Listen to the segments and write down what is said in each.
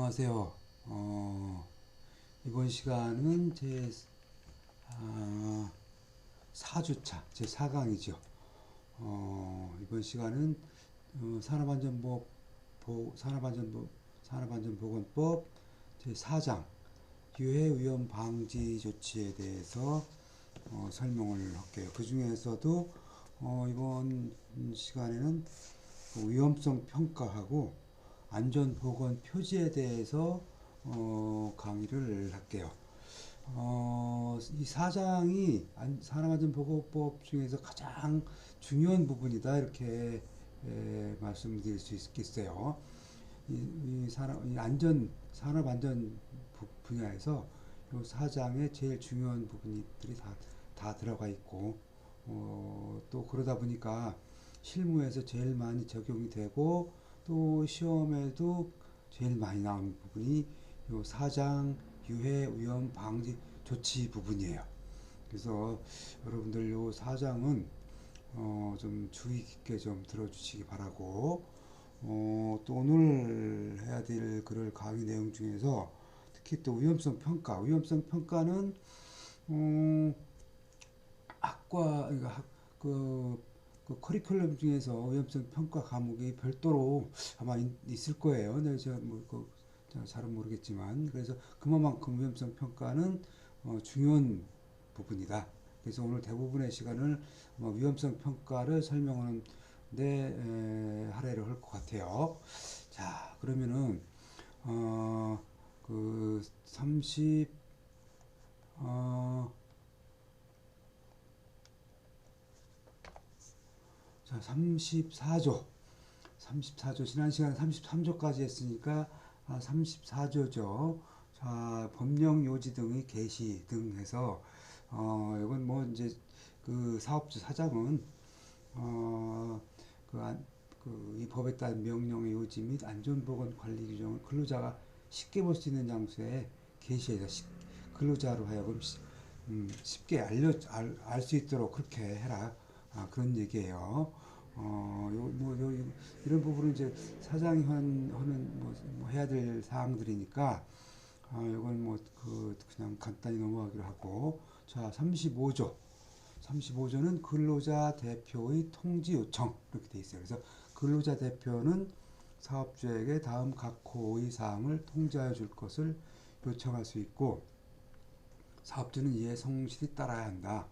안녕하세요. 이번 시간은 제 4주차, 제 4강이죠. 이번 시간은 산업안전보건법 제 4장 유해위험 방지 조치에 대해서 설명을 할게요. 그 중에서도 이번 시간에는 위험성 평가하고 안전보건 표지에 대해서 강의를 할게요. 이 사장이 산업안전보건법 중에서 가장 중요한 부분이다 이렇게 말씀드릴 수 있겠어요. 산업안전 분야에서 이 사장의 제일 중요한 부분들이 다 들어가 있고 또 그러다 보니까 실무에서 제일 많이 적용이 되고 또 시험에도 제일 많이 나오는 부분이 요 사장 유해 위험 방지 조치 부분이에요. 그래서 여러분들 요 사장은 좀 주의 깊게 좀 들어주시기 바라고 또 오늘 해야 될 그럴 강의 내용 중에서 특히 또 위험성 평가는 음, 학과 그, 그 커리큘럼 중에서 위험성 평가 과목이 별도로 아마 있을 거예요. 네, 제가 잘은 모르겠지만 그래서 그만큼 위험성 평가는 중요한 부분이다. 그래서 오늘 대부분의 시간을 위험성 평가를 설명하는 데 할애를 할 것 같아요. 자, 그러면은 그 30, 어, 자, 34조, 지난 시간에 33조까지 했으니까 34조죠. 자, 법령 요지 등의 개시 등 해서 이건 뭐 이제 그 사업주 사장은 어, 그, 이 법에 따른 명령의 요지 및 안전보건 관리 규정을 근로자가 쉽게 볼 수 있는 장소에 게시해서 근로자로 하여금 쉽게 알 수 있도록 그렇게 해라. 그런 얘기예요. 이런 부분은 이제 사장이 하는 뭐 해야 될 사항들이니까, 이건 그냥 간단히 넘어가기로 하고, 자, 35조. 35조는 근로자 대표의 통지 요청. 이렇게 돼 있어요. 그래서 근로자 대표는 사업주에게 다음 각 호의 사항을 통지하여 줄 것을 요청할 수 있고, 사업주는 이에 성실히 따라야 한다.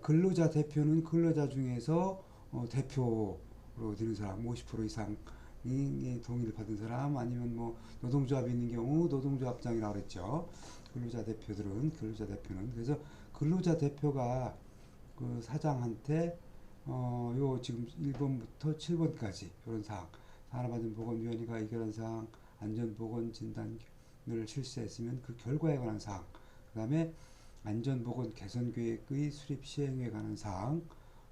근로자 대표는 근로자 중에서 대표로 되는 사람 50% 이상이 동의를 받은 사람 아니면 뭐 노동조합이 있는 경우 노동조합장이라고 그랬죠. 근로자 대표는 그래서 근로자 대표가 그 사장한테 요 지금 1번부터 7번까지 이런 사항 산업안전보건위원회가 의결한 사항 안전보건진단을 실시했으면 그 결과에 관한 사항 그 다음에 안전보건 개선계획의 수립 시행에 관한 사항,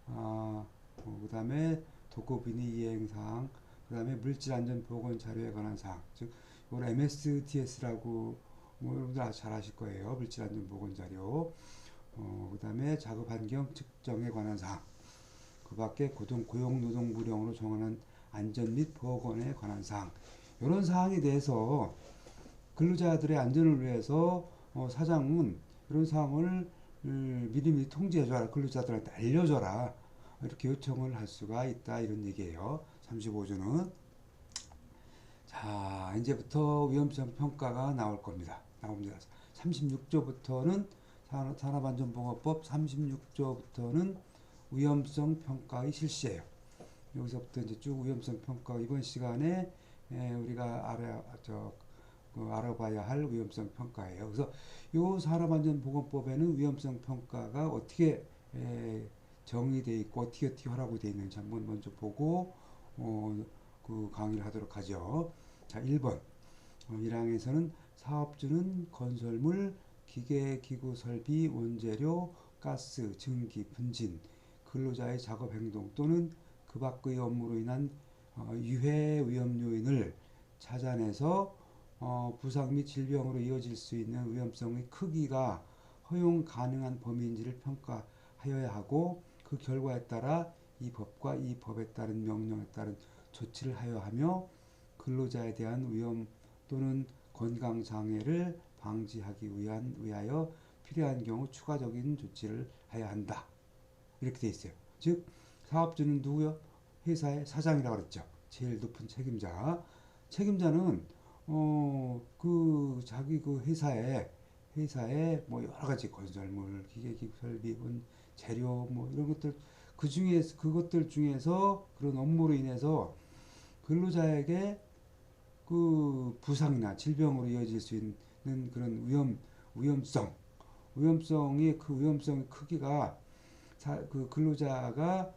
그 다음에 도급인의 이행사항, 그 다음에 물질안전보건 자료에 관한 사항, 즉, 이걸 MSDS라고, 여러분들 잘 아실 거예요. 물질안전보건 자료. 그 다음에 작업환경 측정에 관한 사항, 그 밖에 고용노동부령으로 정하는 안전 및 보건에 관한 사항, 이런 사항에 대해서 근로자들의 안전을 위해서 사장은 이런 사항을 미리미리 통지해줘라. 근로자들한테 알려줘라. 이렇게 요청을 할 수가 있다. 이런 얘기예요. 35조는. 자, 이제부터 위험성 평가가 나옵니다. 36조부터는 산업안전보건법 36조부터는 위험성 평가의 실시예요. 여기서부터 이제 쭉 위험성 평가 이번 시간에 우리가 알아봐야 할 위험성 평가예요. 그래서 이 산업안전보건법에는 위험성 평가가 어떻게 정의되어 있고 어떻게 하라고 되어 있는지 한번 먼저 보고 그 강의를 하도록 하죠. 자, 1번 1항에서는 사업주는 건설물, 기계, 기구, 설비, 원재료, 가스, 증기, 분진, 근로자의 작업 행동 또는 그 밖의 업무로 인한 유해 위험 요인을 찾아내서 부상 및 질병으로 이어질 수 있는 위험성의 크기가 허용 가능한 범위인지를 평가하여야 하고 그 결과에 따라 이 법과 이 법에 따른 명령에 따른 조치를 하여 하며 근로자에 대한 위험 또는 건강 장애를 방지하기 위하여 필요한 경우 추가적인 조치를 해야 한다. 이렇게 돼 있어요. 즉 사업주는 누구요? 회사의 사장이라고 그랬죠. 제일 높은 책임자. 책임자는 그 자기 그 회사에 뭐 여러 가지 건설물, 기계기구 설비분, 재료 뭐 이런 것들 그것들 중에서 그런 업무로 인해서 근로자에게 그 부상이나 질병으로 이어질 수 있는 그런 위험성의 그 위험성의 크기가 그 근로자가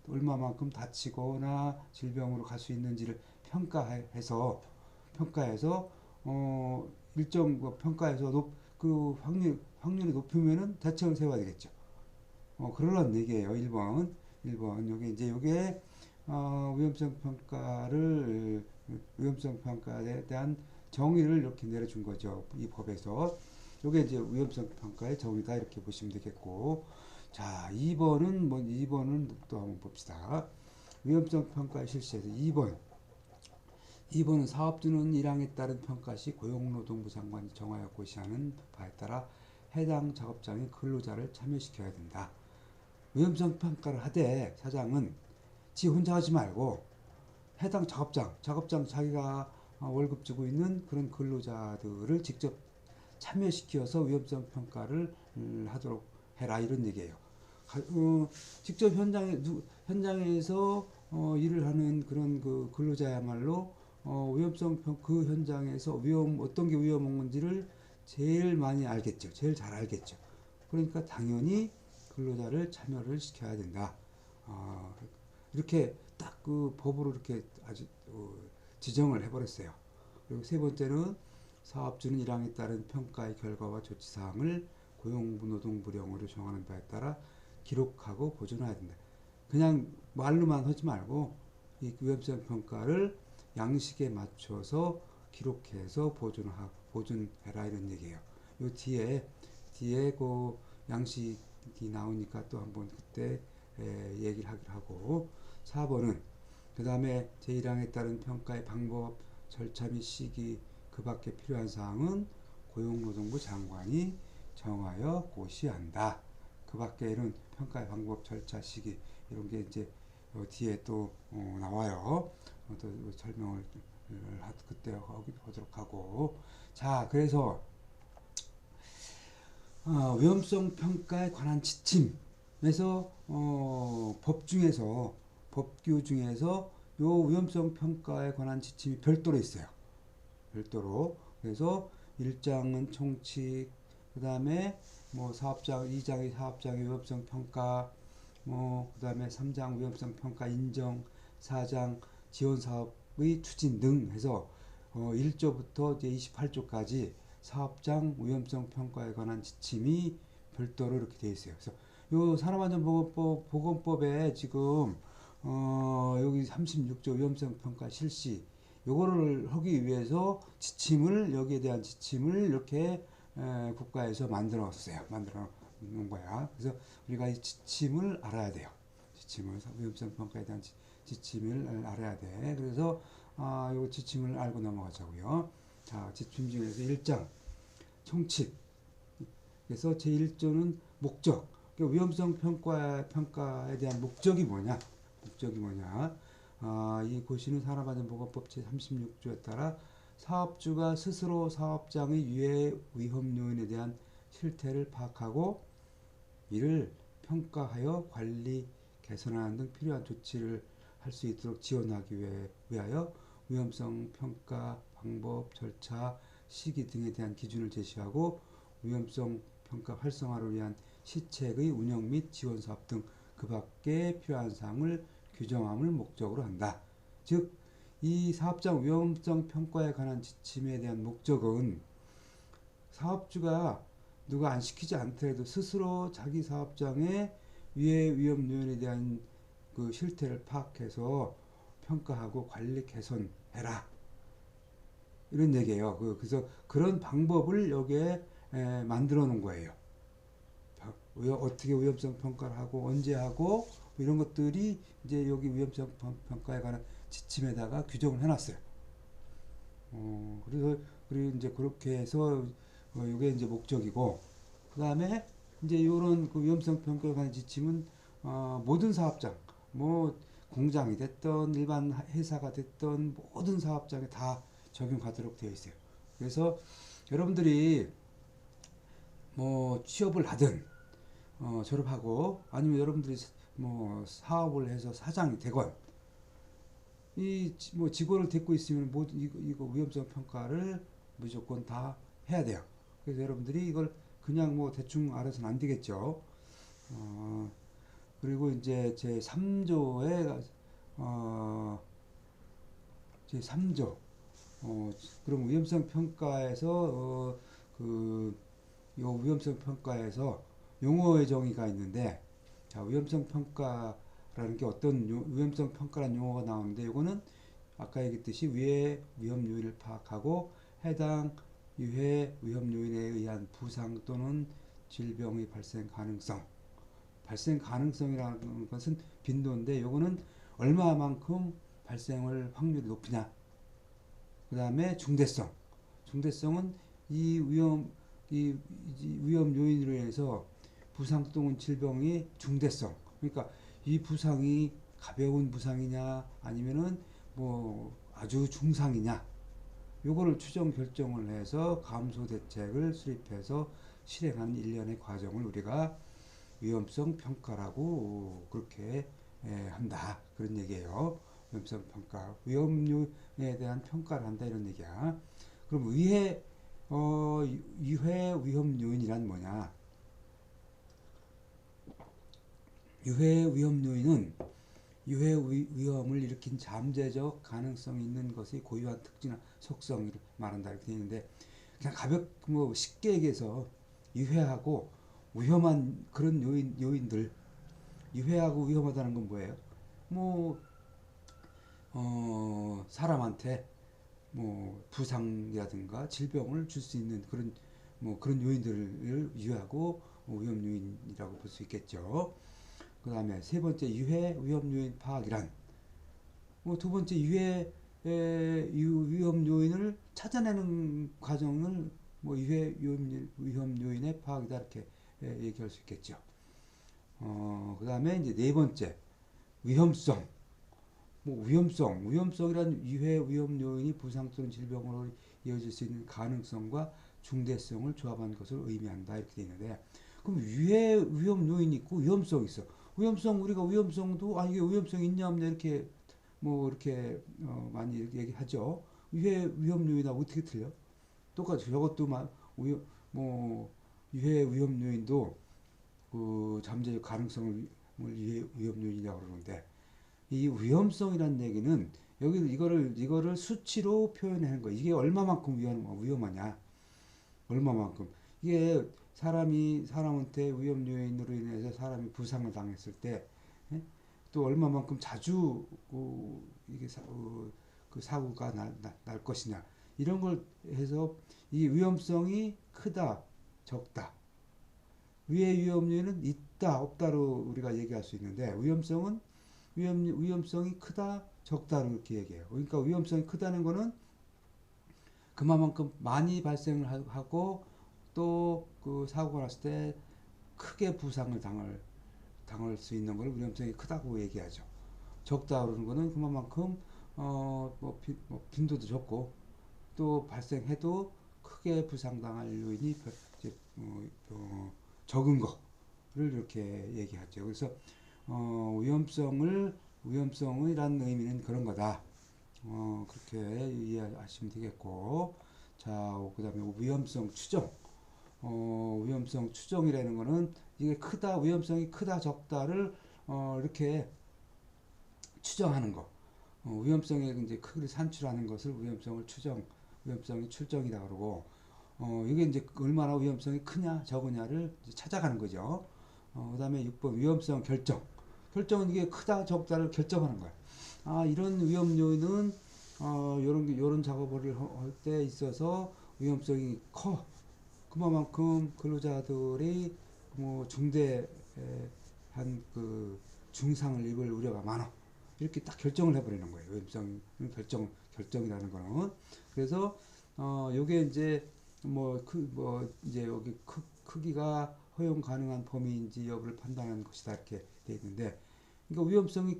얼마만큼 다치거나 질병으로 갈 수 있는지를 평가해서 일정 평가해서 그 확률이 높으면은 대책을 세워야 되겠죠. 그러란 얘기예요. 1번. 요게 위험성 평가에 대한 정의를 이렇게 내려준 거죠. 이 법에서. 요게 이제 위험성 평가의 정의다 이렇게 보시면 되겠고. 자, 2번은 또 한번 봅시다. 위험성 평가의 실시에서 2번은 사업주는 1항에 따른 평가 시 고용노동부 장관이 정하여 고시하는 바에 따라 해당 작업장에 근로자를 참여시켜야 된다. 위험성 평가를 하되 사장은 지 혼자 하지 말고 해당 작업장 자기가 월급 주고 있는 그런 근로자들을 직접 참여시켜서 위험성 평가를 하도록 해라 이런 얘기예요. 직접 현장에서 일을 하는 그런 그 근로자야말로 그 현장에서 어떤 게 위험한 건지를 제일 많이 알겠죠. 제일 잘 알겠죠. 그러니까 당연히 근로자를 참여를 시켜야 된다. 이렇게 딱 그 법으로 이렇게 아주 지정을 해버렸어요. 그리고 세 번째는 사업주는 1항에 따른 평가의 결과와 조치사항을 고용부 노동부령으로 정하는 바에 따라 기록하고 보존해야 된다. 그냥 말로만 하지 말고 이 위험성 평가를 양식에 맞춰서 기록해서 보존해라 이런 얘기예요. 요 뒤에 그 양식이 나오니까 또 한번 그때 얘기를 하기로 하고 4번은 그 다음에 제1항에 따른 평가의 방법, 절차 및 시기 그 밖에 필요한 사항은 고용노동부 장관이 정하여 고시한다. 그 밖에 이런 평가의 방법, 절차, 시기 이런 게 이제 뒤에 또 나와요. 또 설명을 그때 하도록 하고 자 그래서 위험성 평가에 관한 지침에서 법규 중에서 요 위험성 평가에 관한 지침이 별도로 있어요. 별도로. 그래서 1장은 총칙, 그 다음에 뭐 2장의 사업장의 위험성 평가, 그 다음에 3장 위험성 평가 인정, 4장 지원 사업의 추진 등 해서 1조부터 이제 28조까지 사업장 위험성 평가에 관한 지침이 별도로 이렇게 되어 있어요. 그래서 요 산업안전보건법에 지금 여기 36조 위험성 평가 실시 요거를 하기 위해서 여기에 대한 지침을 이렇게 국가에서 만들어 놓은 거야. 그래서 우리가 이 지침을 알아야 돼요. 위험성 평가에 대한 지침을 알아야 돼. 그래서 요 지침을 알고 넘어가자고요. 자, 지침 중에서 1장 총칙. 그래서 제1조는 목적. 위험성 평가에 대한 목적이 뭐냐? 이 고시는 산업안전보건법 제36조에 따라 사업주가 스스로 사업장의 유해 위험 요인에 대한 실태를 파악하고 이를 평가하여 관리, 개선하는 등 필요한 조치를 할 수 있도록 지원하기 위하여 위험성 평가 방법, 절차, 시기 등에 대한 기준을 제시하고 위험성 평가 활성화를 위한 시책의 운영 및 지원 사업 등 그 밖에 필요한 사항을 규정함을 목적으로 한다. 즉, 이 사업장 위험성 평가에 관한 지침에 대한 목적은 사업주가 누가 안 시키지 않더라도 스스로 자기 사업장의 위해 위험 요인에 대한 그 실태를 파악해서 평가하고 관리 개선해라. 이런 얘기예요. 그래서 그런 방법을 여기에 만들어 놓은 거예요. 어떻게 위험성 평가를 하고 언제 하고 이런 것들이 이제 여기 위험성 평가에 관한 지침에다가 규정을 해놨어요. 그래서 그리고 이제 그렇게 해서 이게 이제 목적이고, 그 다음에 이제 요런 그 위험성 평가에 관한 지침은 모든 사업장, 뭐 공장이 됐던 일반 회사가 됐던 모든 사업장에 다 적용하도록 되어 있어요. 그래서 여러분들이 뭐 취업을 하든 졸업하고 아니면 여러분들이 뭐 사업을 해서 사장이 되건 이 뭐 직원을 데리고 있으면 모든 이거 위험성 평가를 무조건 다 해야 돼요. 그래서 여러분들이 이걸 그냥 뭐 대충 알아서는 안 되겠죠. 어, 그리고 이제 제 3조에 제 3조 그럼 위험성 평가에서 그 요 위험성 평가에서 용어의 정의가 있는데, 자, 위험성 평가라는 게 어떤 위험성 평가라는 용어가 나오는데, 이거는 아까 얘기했듯이 위해 위험 요인을 파악하고 해당 유해 위험 요인에 의한 부상 또는 질병의 발생 가능성이라는 것은 빈도인데, 요거는 얼마만큼 발생을 확률이 높으냐. 그 다음에 중대성은 이 위험 이 위험 요인으로 인해서 부상 또는 질병의 중대성. 그러니까 이 부상이 가벼운 부상이냐 아니면은 뭐 아주 중상이냐. 요거를 추정 결정을 해서 감소 대책을 수립해서 실행하는 일련의 과정을 우리가 위험성 평가라고 그렇게 한다. 그런 얘기예요. 위험성 평가. 위험에 대한 평가를 한다 이런 얘기야. 그럼 유해 위험 요인이란 뭐냐? 유해 위험 요인은 유해 위험을 일으킨 잠재적 가능성이 있는 것의 고유한 특징이나 속성을 말한다 이렇게 되어 있는데, 그냥 가볍게 뭐 쉽게 얘기해서 유해하고 위험한 그런 요인들, 유해하고 위험하다는 건 뭐예요? 뭐 사람한테 뭐 부상이라든가 질병을 줄 수 있는 그런 뭐 그런 요인들을 유해하고 위험 요인이라고 볼 수 있겠죠. 그 다음에 세 번째 유해 위험 요인 파악이란, 뭐 두 번째 유해 위험 요인을 찾아내는 과정을 뭐 유해 위험 요인의 파악이다 이렇게 얘기할 수 있겠죠. 그 다음에 이제 네 번째 위험성. 뭐 위험성이란 유해 위험 요인이 부상 또는 질병으로 이어질 수 있는 가능성과 중대성을 조합한 것을 의미한다 이렇게 되어 있는데, 그럼 유해 위험 요인이 있고 위험성이 있어. 우리가 위험성도 이게 위험성 있냐 없냐 이렇게 뭐 이렇게 많이 얘기하죠. 유해 위험 요인하고 어떻게 틀려? 똑같이 저것도 뭐 유해 위험 요인도 그 잠재적 가능성을 유해 위험 요인이라고 그러는데, 이 위험성이라는 얘기는 여기 이거를 수치로 표현하는 거예요. 이게 얼마만큼 위험하냐, 얼마만큼 이게 사람한테 위험 요인으로 인해서 사람이 부상을 당했을 때, 예? 또 얼마만큼 자주 이게 그 사고가 날 것이냐 이런 걸 해서 이 위험성이 크다 적다, 위의 위험 요인은 있다 없다로 우리가 얘기할 수 있는데, 위험성이 크다 적다로 이렇게 얘기해요. 그러니까 위험성이 크다는 거는 그만큼 많이 발생을 하고 또 그 사고가 났을 때 크게 부상을 당할 수 있는 걸 위험성이 크다고 얘기하죠. 적다 그러는 거는 그만큼 뭐 빈도도 적고 또 발생해도 크게 부상당할 요인이 이제 적은 거를 이렇게 얘기하죠. 그래서 위험성이라는 의미는 그런 거다. 그렇게 이해하시면 되겠고, 자, 그다음에 위험성 추정. 위험성 추정이라는 거는 이게 위험성이 크다 적다를 이렇게 추정하는 거. 위험성의 이제 크기를 산출하는 것을 위험성이 출정이다 그러고, 이게 이제 얼마나 위험성이 크냐 적으냐를 찾아가는 거죠. 그다음에 6번 위험성 결정. 결정은 이게 크다 적다를 결정하는 거야. 이런 위험 요인은 요런 작업을 할 때 있어서 위험성이 커. 그만큼 근로자들이 뭐 중대한 그 중상을 입을 우려가 많아. 이렇게 딱 결정을 해버리는 거예요. 위험성 결정이라는 거는. 그래서 요게 이제 뭐 이제 여기 크기가 허용 가능한 범위인지 여부를 판단하는 것이다 이렇게 돼 있는데, 그러니까 위험성이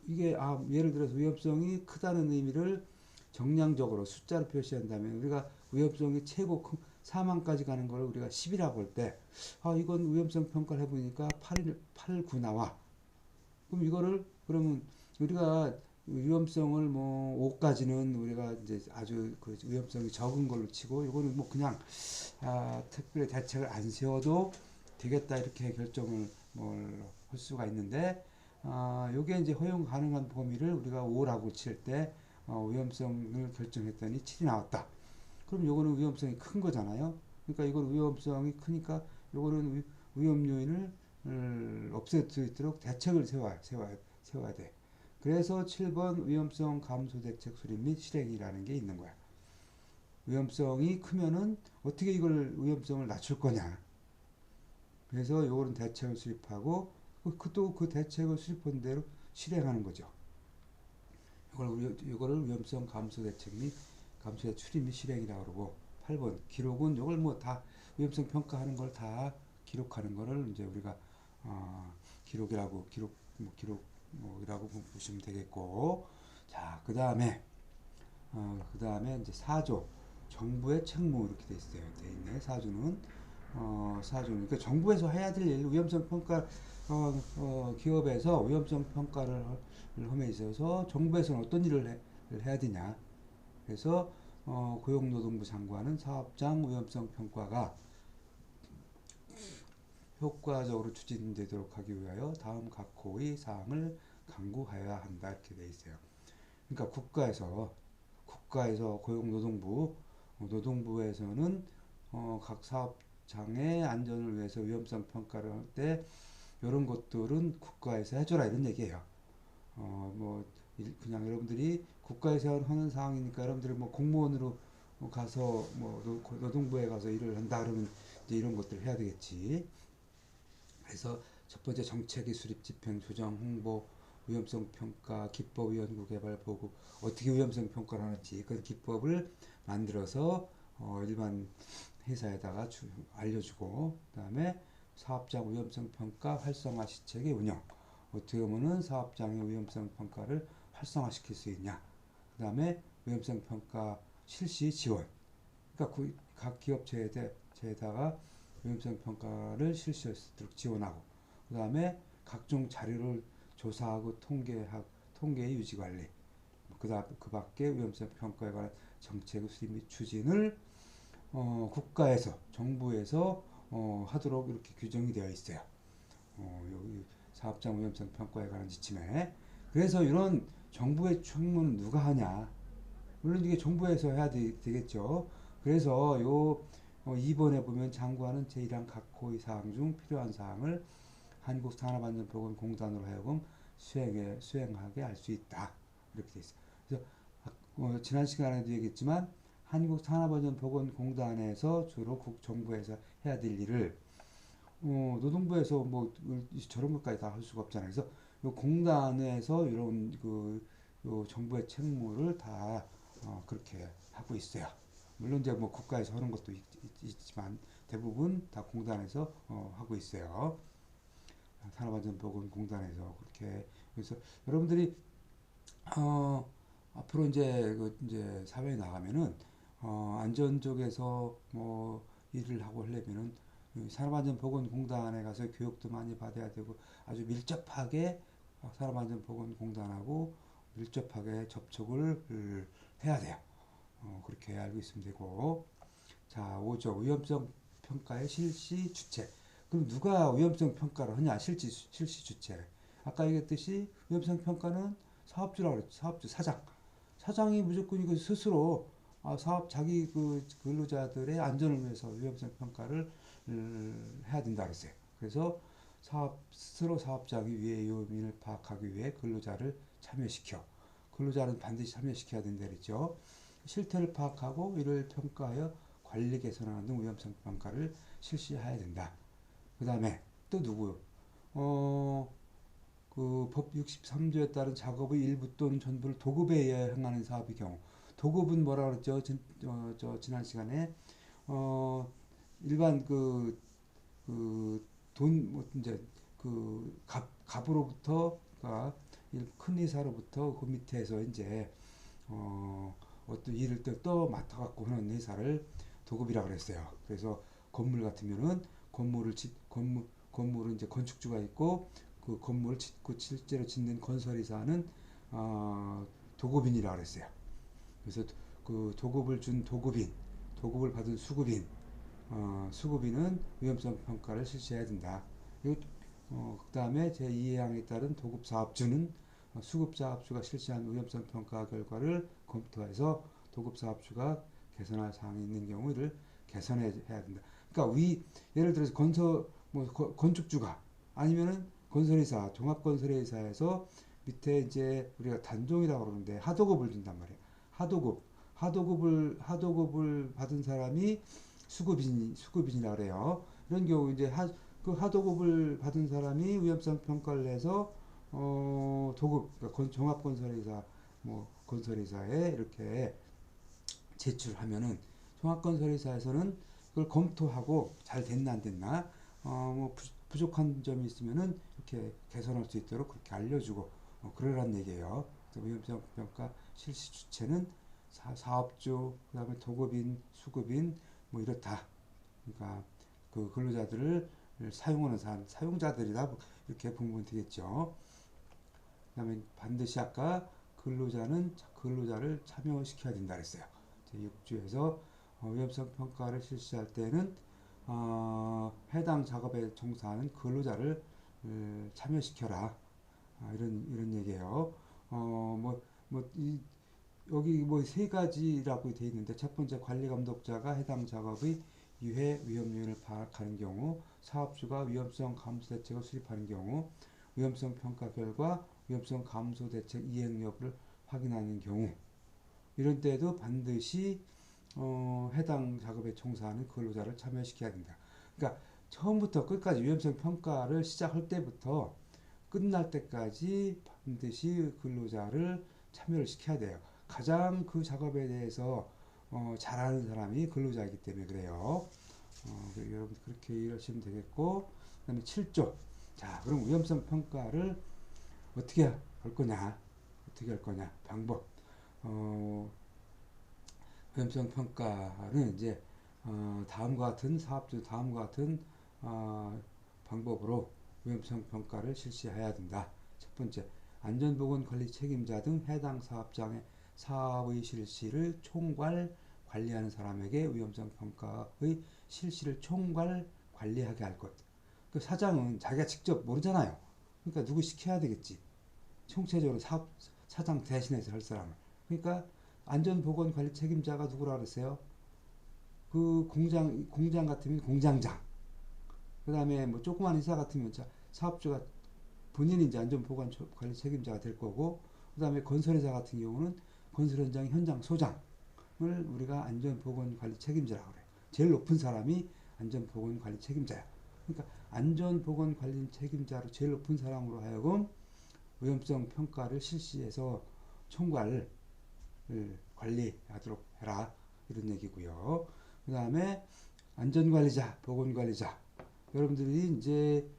이게 예를 들어서 위험성이 크다는 의미를 정량적으로 숫자로 표시한다면, 우리가 위험성이 최고 사망까지 가는 걸 우리가 10이라고 할 때, 이건 위험성 평가를 해보니까 8, 9 나와. 그럼 이거를 그러면 우리가 위험성을 뭐 5까지는 우리가 이제 아주 그 위험성이 적은 걸로 치고, 이거는 뭐 그냥 특별히 대책을 안 세워도 되겠다 이렇게 결정을 뭘 할 수가 있는데, 요게 이제 허용 가능한 범위를 우리가 5라고 칠 때 위험성을 결정했더니 7이 나왔다. 그럼 요거는 위험성이 큰 거잖아요. 그러니까 이건 위험성이 크니까 요거는 위험 요인을 없앨 수 있도록 대책을 세워야 돼. 그래서 7번 위험성 감소 대책 수립 및 실행이라는 게 있는 거야. 위험성이 크면은 어떻게 이걸 위험성을 낮출 거냐. 그래서 요거는 대책을 수립하고 또 그 대책을 수립한 대로 실행하는 거죠. 이거를 위험성 감소 대책 및 감소의 추림 및 실행이라고 그러고, 8번 기록은 이걸 뭐 다 위험성 평가하는 걸 다 기록하는 거를 이제 우리가 기록이라고 보시면 되겠고, 자, 그다음에 이제 4조 정부의 책무 이렇게 돼 있네. 4조는 그러니까 정부에서 해야 될 일, 위험성 평가 기업에서 위험성 평가를 함에 있어서 정부에서는 어떤 일을 해야 되냐. 그래서 고용노동부 장관은 사업장 위험성 평가가 효과적으로 추진되도록 하기 위하여 다음 각 호의 사항을 강구하여야 한다 이렇게 돼 있어요. 그러니까 국가에서 노동부에서는 각 사업장의 안전을 위해서 위험성 평가를 할 때 이런 것들은 국가에서 해줘라 이런 얘기예요. 뭐 그냥 여러분들이 국가에서 하는 사항이니까 여러분들이 뭐 공무원으로 가서 뭐 노동부에 가서 일을 한다 그러면 이제 이런 것들을 해야 되겠지. 그래서 첫 번째 정책의 수립, 집행, 조정, 홍보, 위험성 평가, 기법, 연구, 개발, 보고 어떻게 위험성 평가를 하는지 그 기법을 만들어서 일반 회사에다가 알려주고, 그다음에 사업장 위험성 평가 활성화 시책의 운영, 어떻게 보면은 사업장의 위험성 평가를 활성화시킬 수 있냐. 그 다음에 위험성 평가 실시 지원. 그러니까 각 기업체에다가 위험성 평가를 실시할 수 있도록 지원하고, 그 다음에 각종 자료를 조사하고 통계의 유지 관리. 그 밖에 위험성 평가에 관한 정책 수립 및 추진을 정부에서 하도록 이렇게 규정이 되어 있어요. 여기 사업장 위험성 평가에 관한 지침에. 그래서 이런 정부의 책무는 누가 하냐? 물론 이게 정부에서 해야 되겠죠. 그래서 2번에 보면 장관은 제1항 각 호의 사항 중 필요한 사항을 한국산업안전보건공단으로 하여금 수행하게 할 수 있다. 이렇게 돼 있어요. 그래서 지난 시간에도 얘기했지만 한국산업안전보건공단에서 주로 정부에서 해야 될 일을 노동부에서 뭐 저런 것까지 다 할 수가 없잖아요. 그래서 요 공단에서 이런 요 정부의 책무를 다 그렇게 하고 있어요. 물론 이제 뭐 국가에서 하는 것도 있지만 대부분 다 공단에서 하고 있어요. 산업안전보건공단에서 그렇게. 그래서 여러분들이 앞으로 이제 사회에 나가면은 안전 쪽에서 뭐 일을 하고 하려면은 산업안전보건공단에 가서 교육도 많이 받아야 되고, 아주 밀접하게 산업안전보건공단하고 밀접하게 접촉을 해야 돼요. 그렇게 알고 있으면 되고. 자, 5조 위험성 평가의 실시 주체. 그럼 누가 위험성 평가를 하냐? 실시 주체. 아까 얘기했듯이 위험성 평가는 사업주라고 그랬죠. 사업주 사장이 무조건 이거 스스로 자기 근로자들의 안전을 위해서 위험성 평가를 해야 된다 그랬어요. 그래서 스스로 사업장이 위의 요인을 파악하기 위해 근로자는 반드시 참여시켜야 된다 그랬죠. 실태를 파악하고 이를 평가하여 관리 개선하는 등 위험성 평가를 실시해야 된다. 그 다음에 또 누구요? 그 법 63조에 따른 작업의 일부 또는 전부를 도급에 의해 행하는 사업의 경우, 도급은 뭐라 그랬죠? 지난 시간에 일반 뭐 이제 갑으로부터가 큰 회사로부터 그 밑에서 이제 어떤 일을 또 맡아갖고 하는 회사를 도급이라 그랬어요. 그래서 건물 같으면은 건물은 이제 건축주가 있고 그 건물을 짓고 실제로 짓는 건설회사는 도급인이라 그랬어요. 그래서 그 도급을 준 도급을 받은 수급인은 위험성 평가를 실시해야 된다. 그다음에 제2항에 따른 도급 사업주는 수급 사업주가 실시한 위험성 평가 결과를 검토해서 도급 사업주가 개선할 사항이 있는 경우를 개선해야 된다. 그러니까 예를 들어서 건축주가 아니면은 건설회사 종합건설회사에서 밑에 이제 우리가 단종이라고 그러는데 하도급을 준단 말이에요. 하도급을 받은 사람이 수급인이라 그래요. 이런 경우 이제 그 하도급을 받은 사람이 위험성 평가를 해서 그러니까 종합건설회사 건설회사에 이렇게 제출하면은 종합건설회사에서는 그걸 검토하고 잘 됐나 안 됐나 부족한 점이 있으면은 이렇게 개선할 수 있도록 그렇게 알려주고 그러란 얘기예요. 위험성 평가 실시 주체는 사업주, 그다음에 도급인, 수급인 이렇다. 그러니까 그 근로자들을 사용하는 사용자들이다 이렇게 보면 되겠죠. 그다음에 반드시 아까 근로자를 참여시켜야 된다 그랬어요. 제6주에서 위험성 평가를 실시할 때는 해당 작업에 종사하는 근로자를 참여시켜라. 이런 얘기예요. 여기 세 가지라고 되어 있는데 첫 번째 관리 감독자가 해당 작업의 유해 위험 요인을 파악하는 경우, 사업주가 위험성 감소 대책을 수립하는 경우, 위험성 평가 결과 위험성 감소 대책 이행 여부를 확인하는 경우, 이런 때에도 반드시 해당 작업에 종사하는 근로자를 참여시켜야 된다. 그러니까 처음부터 끝까지 위험성 평가를 시작할 때부터 끝날 때까지 반드시 근로자를 참여를 시켜야 돼요. 가장 그 작업에 대해서 잘하는 사람이 근로자이기 때문에 그래요. 여러분 그렇게 이해하시면 되겠고, 그 다음에 7조. 자, 그럼 위험성 평가를 어떻게 할 거냐? 방법. 위험성 평가는 이제 다음과 같은 방법으로 위험성 평가를 실시해야 된다. 첫 번째, 안전보건관리 책임자 등 해당 사업장의 사업의 실시를 관리하는 사람에게 위험성 평가의 실시를 관리하게 할 것. 그 사장은 자기가 직접 모르잖아요. 그러니까 누구 시켜야 되겠지. 총체적으로 사장 대신해서 할 사람을. 그러니까 안전보건관리 책임자가 누구라 그랬어요? 그 공장 같으면 공장장. 그 다음에 조그만 회사 같으면 사업주가 본인이 이제 안전보건관리 책임자가 될 거고, 그 다음에 건설회사 같은 경우는 건설 현장 소장을 우리가 안전보건관리 책임자라고 그래요. 제일 높은 사람이 안전보건관리 책임자야. 그러니까 안전보건관리 책임자로 제일 높은 사람으로 하여금 위험성 평가를 실시해서 총괄을 관리하도록 해라. 이런 얘기고요. 그 다음에 안전관리자, 보건관리자. 여러분들이 이제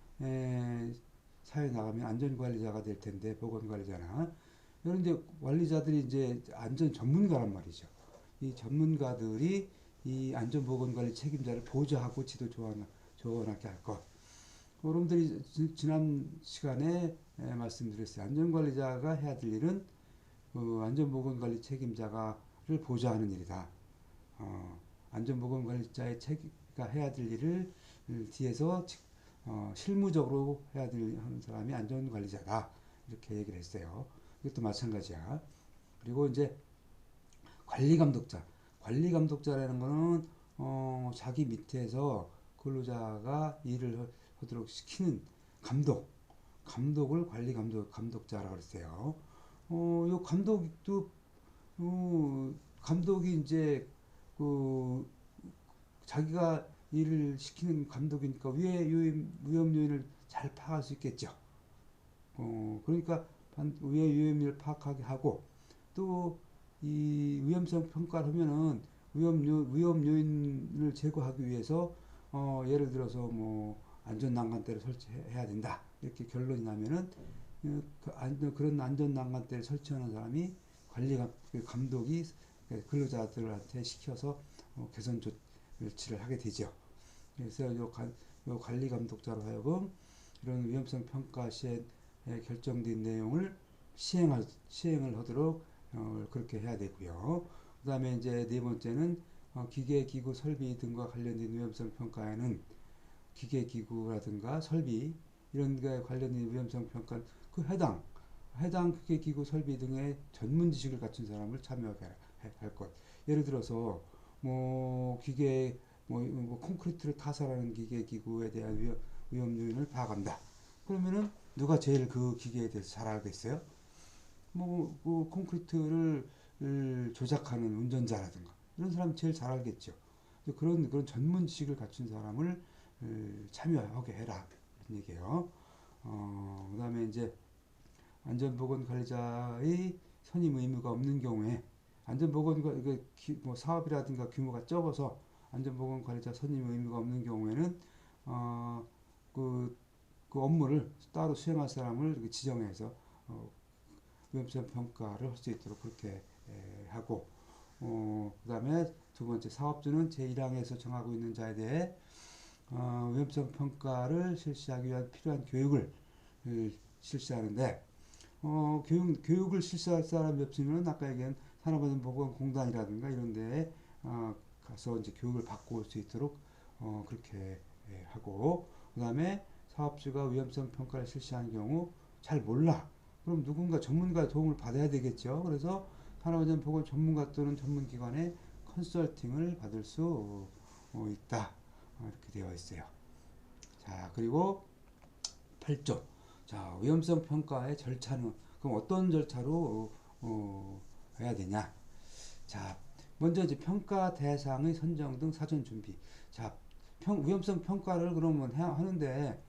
사회 나가면 안전관리자가 될 텐데, 보건관리자나. 이런 이제 관리자들이 이제 안전 전문가란 말이죠. 이 전문가들이 이 안전보건관리 책임자를 보좌하고 지도 조언하게 할 것. 여러분들이 지난 시간에 말씀드렸어요. 안전관리자가 해야 될 일은 안전보건관리 책임자를 보좌하는 일이다. 안전보건관리자의 가 해야 될 일을 뒤에서 실무적으로 해야 하는 사람이 안전관리자다. 이렇게 얘기를 했어요. 이것도 마찬가지야. 그리고 이제 관리감독자라는 거는 자기 밑에서 근로자가 일을 하도록 시키는 감독을 감독자라고 그랬어요. 요 감독이 이제 자기가 일을 시키는 감독이니까 위험 요인을 잘 파악할 수 있겠죠. 그러니까 위험 요인을 파악하게 하고 또 이 위험성 평가를 하면은 위험 요인을 제거하기 위해서 예를 들어서 뭐 안전 난간대를 설치해야 된다 이렇게 결론이 나면은 그런 안전 난간대를 설치하는 사람이 감독이 근로자들한테 시켜서 개선 조치를 하게 되죠. 그래서 요 관리 감독자로 하여금 이런 위험성 평가 시에 결정된 내용을 시행을 하도록 그렇게 해야 되고요. 그 다음에 이제 네 번째는 기계, 기구, 설비 등과 관련된 위험성 평가에는 기계, 기구라든가 설비 이런 게 관련된 위험성 평가 그 해당 기계, 기구, 설비 등의 전문 지식을 갖춘 사람을 참여하게 할 것. 예를 들어서 뭐 기계 뭐 콘크리트를 타설하는 기계, 기구에 대한 위험 요인을 파악한다. 그러면은 누가 제일 그 기계에 대해서 잘 알겠어요? 뭐 콘크리트를 조작하는 운전자라든가 이런 사람 제일 잘 알겠죠. 그런 전문 지식을 갖춘 사람을 참여하게 해라 이런 얘기예요. 그다음에 이제 안전보건관리자의 선임 의무가 없는 경우에 뭐 사업이라든가 규모가 적어서 안전보건관리자 선임 의무가 없는 경우에는 어, 그, 그 업무를 따로 수행할 사람을 지정해서 위험성 평가를 할 수 있도록 그렇게 하고 그 다음에 두 번째 사업주는 제1항에서 정하고 있는 자에 대해 위험성 평가를 실시하기 위한 필요한 교육을 실시하는데 교육을 실시할 사람이 없으면 아까 얘기한 산업안전보건공단이라든가 이런 데에 가서 이제 교육을 받고 올 수 있도록 그렇게 하고 그 다음에 사업주가 위험성 평가를 실시하는 경우 잘 몰라. 그럼 누군가 전문가의 도움을 받아야 되겠죠. 그래서 산업안전보건 전문가 또는 전문기관의 컨설팅을 받을 수 있다. 이렇게 되어 있어요. 자, 그리고 8조. 자, 위험성 평가의 절차는 그럼 어떤 절차로 해야 되냐? 자, 먼저 이제 평가 대상의 선정 등 사전 준비. 자, 위험성 평가를 그러면 하는데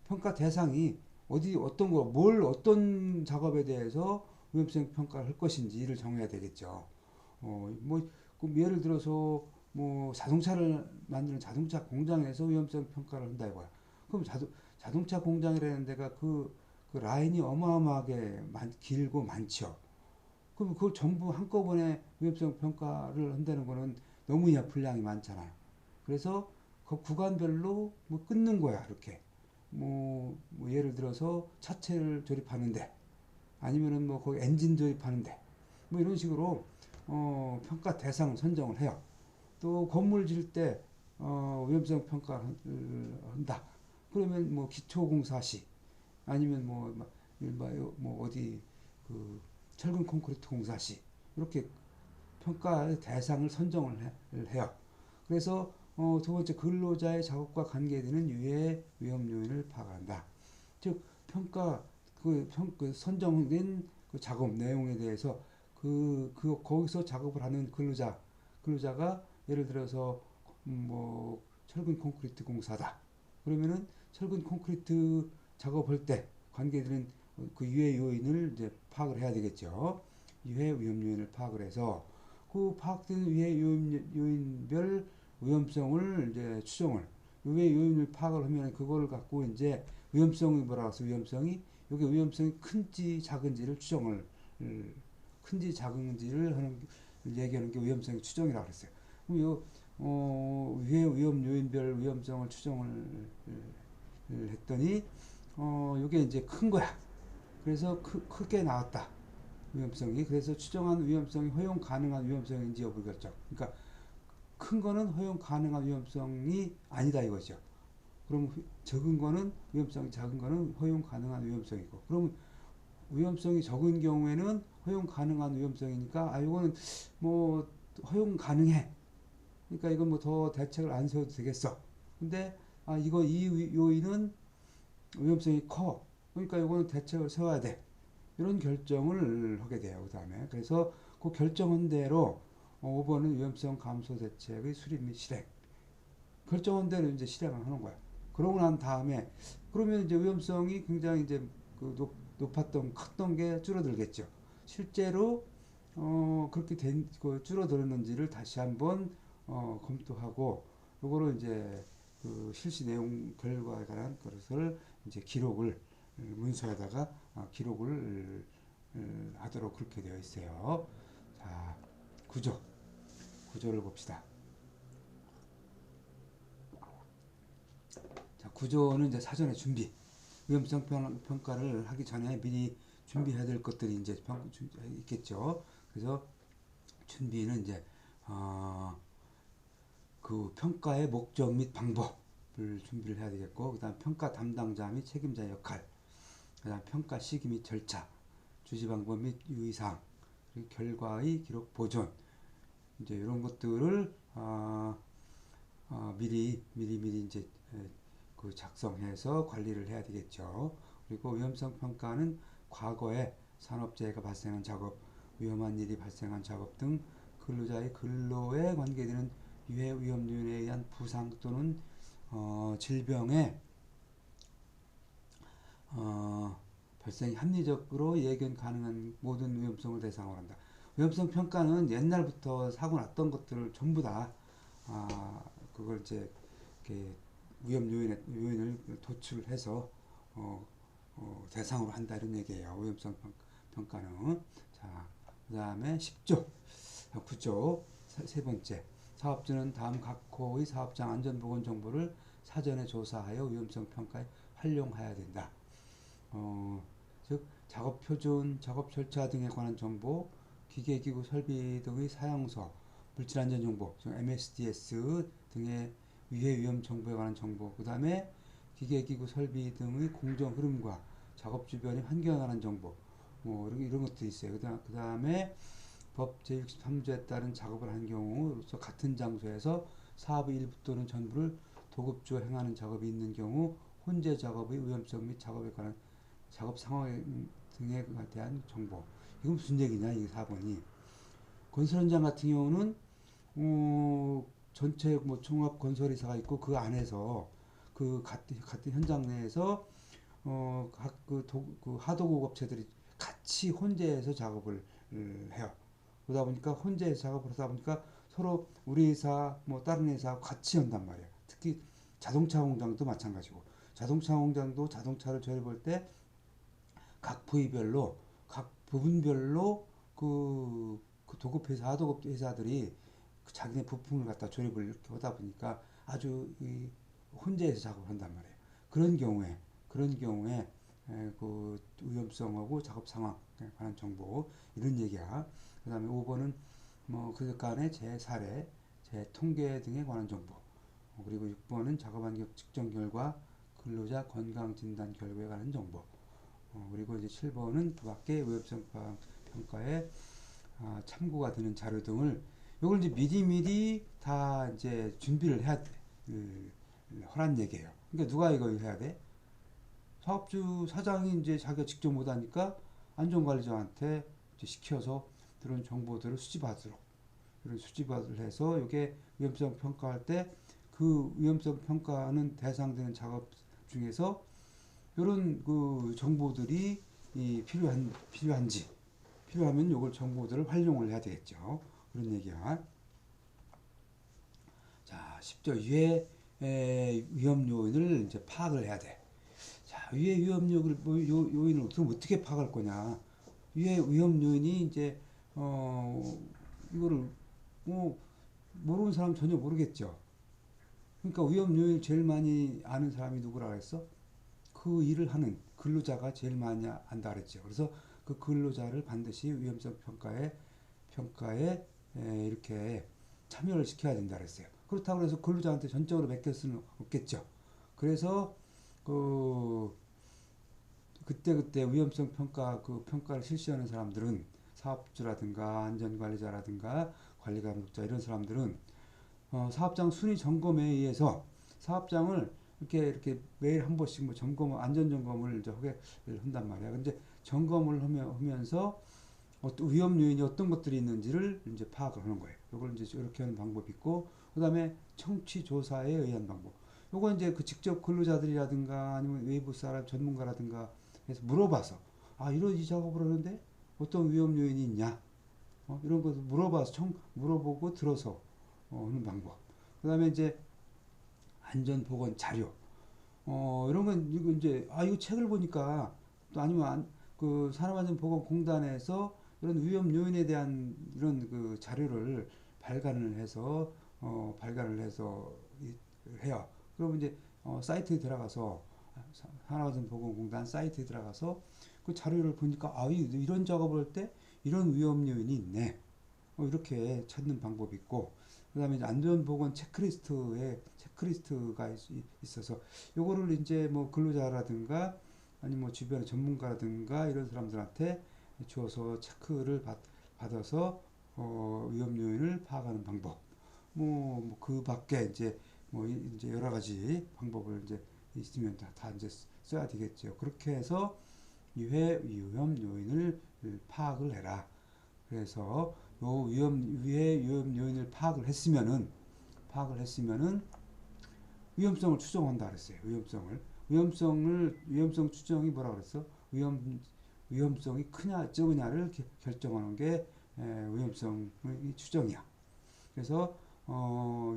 평가 대상이 어떤 작업에 대해서 위험성 평가를 할 것인지를 정해야 되겠죠. 예를 들어서 뭐 자동차를 만드는 자동차 공장에서 위험성 평가를 한다 이거야. 그럼 자동차 공장이라는 데가 그 라인이 어마어마하게 길고 많죠. 그럼 그걸 전부 한꺼번에 위험성 평가를 한다는 거는 너무 분량이 많잖아요. 그래서 그 구간별로 뭐 끊는 거야, 이렇게. 뭐 예를 들어서 차체를 조립하는데, 아니면은 뭐 거기 엔진 조립하는데, 뭐 이런 식으로 평가 대상 선정을 해요. 또 건물 지을 때 위험성 평가를 한다. 그러면 뭐 기초공사 시 아니면 뭐 어디 그 철근 콘크리트 공사 시 이렇게 평가 대상을 선정을 해요. 그래서 두 번째 근로자의 작업과 관계되는 유해 위험 요인을 파악한다. 즉 평가 그 선정된 그 작업 내용에 대해서 거기서 작업을 하는 근로자가 예를 들어서 뭐 철근 콘크리트 공사다. 그러면은 철근 콘크리트 작업할 때 관계되는 그 유해 요인을 이제 파악을 해야 되겠죠. 유해 위험 요인을 파악을 해서 그 파악된 유해 요인별 위험성을 이제 유해 요인을 파악을 하면 그거를 갖고 이제 위험성이 뭐라고 해서 이게 위험성이 큰지 작은지를 큰지 작은지를 얘기하는 게 위험성의 추정이라고 그랬어요. 그럼 유해 위험 요인별 위험성을 추정을 했더니 이게 이제 큰 거야. 그래서 크게 나왔다. 위험성이. 그래서 추정한 위험성이 허용 가능한 위험성인지 여부 결정. 그러니까 큰 거는 허용 가능한 위험성이 아니다 이거죠. 그럼 적은 거는 위험성이 작은 거는 허용 가능한 위험성이고. 그러면 위험성이 적은 경우에는 허용 가능한 위험성이니까 이거는 뭐 허용 가능해. 그러니까 이건 뭐 더 대책을 안 세워도 되겠어. 근데 이 요인은 위험성이 커. 그러니까 이거는 대책을 세워야 돼. 이런 결정을 하게 돼요. 그 다음에. 그래서 그 결정한 대로 5번은 위험성 감소 대책의 수립 및 실행. 결정한 대로 이제 실행을 하는 거야. 그러고 난 다음에, 그러면 이제 위험성이 굉장히 이제 컸던 게 줄어들겠죠. 실제로, 그렇게 줄어들었는지를 다시 한번 검토하고 요거를 이제 그 실시 내용 결과에 관한 것을 이제 기록을 문서에다가 기록을 하도록 그렇게 되어 있어요. 자, 구조를 봅시다. 자, 구조는 이제 사전에 위험성 평가를 하기 전에 미리 준비해야 될 것들이 이제 있겠죠. 그래서 준비는 이제 그 평가의 목적 및 방법을 준비를 해야 되겠고, 그다음 평가 담당자 및 책임자의 역할, 그다음 평가 시기 및 절차, 주지 방법 및 유의사항, 그리고 결과의 기록 보존, 이제 이런 것들을 미리 이제 그 작성해서 관리를 해야 되겠죠. 그리고 위험성 평가는 과거에 산업재해가 발생한 작업, 위험한 일이 발생한 작업 등 근로자의 근로에 관계되는 유해 위험 요인에 의한 부상 또는 질병의 발생이 합리적으로 예견 가능한 모든 위험성을 대상으로 한다. 위험성 평가는 옛날부터 사고 났던 것들을 전부 다 그걸 이제 이렇게 요인을 도출해서 대상으로 한다 이런 얘기예요. 위험성 평가는. 자, 그 다음에 10조, 9조 세 번째. 사업주는 다음 각 호의 사업장 안전보건 정보를 사전에 조사하여 위험성 평가에 활용해야 된다. 즉 작업 표준, 작업 절차 등에 관한 정보, 기계기구 설비 등의 사용서, 물질안전 정보, MSDS 등의 위해 위험 정보에 관한 정보, 그 다음에 기계기구 설비 등의 공정 흐름과 작업 주변의 환경에 관한 정보, 뭐 이런 것도 있어요. 그 다음에 법 제63조에 따른 작업을 한 경우로서 같은 장소에서 사업의 일부 또는 전부를 도급주어 행하는 작업이 있는 경우 혼재 작업의 위험성 및 작업에 관한 작업 상황 등에 대한 정보. 이건 무슨 얘기냐, 이 4번이. 건설 현장 같은 경우는 전체 뭐 종합 건설이사가 있고 그 안에서 그 같은 현장 내에서 그 하도급 업체들이 같이 혼재해서 작업을 해요. 그러다 보니까 혼재해서 작업을 하다 보니까 서로 우리 회사 뭐 다른 회사하고 같이 한단 말이에요. 특히 자동차 공장도 마찬가지고, 자동차 공장도 자동차를 조립할 때 각 부위별로 각 부분별로 그 도급 회사 하도급 회사들이 그 자기네 부품을 갖다 조립을 이렇게 하다 보니까 아주 이 혼재해서 작업을 한단 말이에요. 그런 경우에 그 위험성하고 작업 상황에 관한 정보 이런 얘기야. 그다음에 5번은 뭐 그간의 제 사례, 제 통계 등에 관한 정보. 그리고 6번은 작업 환경 측정 결과, 근로자 건강 진단 결과에 관한 정보. 그리고 이제 7번은 그 밖에 위험성 평가에 참고가 되는 자료 등을 이걸 이제 미리미리 다 이제 준비를 해야 돼. 하란 얘기예요. 그러니까 누가 이걸 해야 돼? 사업주 사장이 이제 자기가 직접 못하니까 안전관리자한테 이제 시켜서 그런 정보들을 수집하도록 이런 수집을 해서 이게 위험성 평가할 때 그 위험성 평가는 대상되는 작업 중에서 이런 그 정보들이 필요하면 이걸 정보들을 활용을 해야 되겠죠. 그런 얘기야. 자, 10조 유해 위험 요인을 이제 파악을 해야 돼. 자, 유해 위험 요인을 그럼 어떻게 파악할 거냐? 유해 위험 요인이 이제 이거를 뭐 모르는 사람 전혀 모르겠죠. 그러니까 위험 요인 제일 많이 아는 사람이 누구라 그랬어? 그 일을 하는 근로자가 제일 많이 안다 그랬죠. 그래서 그 근로자를 반드시 위험성 평가에 이렇게 참여를 시켜야 된다 그랬어요. 그렇다고 해서 근로자한테 전적으로 맡길 수는 없겠죠. 그래서 그때 위험성 평가를 실시하는 사람들은 사업주라든가 안전관리자라든가 관리감독자 이런 사람들은 사업장 순위 점검에 의해서 사업장을 이렇게 매일 한 번씩 뭐 안전 점검을 이제 하게 한단 말이야. 근데 점검을 하면서 어떤 위험 요인이 어떤 것들이 있는지를 이제 파악을 하는 거예요. 이걸 이제 이렇게 하는 방법이 있고, 그 다음에 청취 조사에 의한 방법. 요거 이제 그 직접 근로자들이라든가 아니면 외부 사람 전문가라든가 해서 물어봐서 이런 이 작업을 하는데 어떤 위험 요인이 있냐? 이런 것을 물어보고 들어서 하는 방법. 그 다음에 이제 안전보건 자료. 이런 건 이거 이제 이거 책을 보니까 또 아니면 그 산업안전보건공단에서 이런 위험 요인에 대한 이런 그 자료를 발간을 해서 해요. 그러면 이제 사이트에 들어가서 산업안전보건공단 사이트에 들어가서 그 자료를 보니까 이런 작업을 할 때 이런 위험 요인이 있네. 이렇게 찾는 방법이 있고, 그다음에 이제 안전보건 체크리스트가 있어서 요거를 이제 뭐 근로자라든가 아니면 뭐 주변의 전문가라든가 이런 사람들한테 주어서 체크를 받아서 위험 요인을 파악하는 방법. 그 밖에 이제 이제 여러 가지 방법을 이제 있으면 다 이제 써야 되겠죠. 그렇게 해서 위험 요인을 파악을 해라. 그래서 위해 위험 요인을 파악을 했으면은 위험성을 추정한다 그랬어요. 위험성 추정이 뭐라 그랬어? 위험성이 크냐 적으냐를 결정하는 게 위험성의 추정이야. 그래서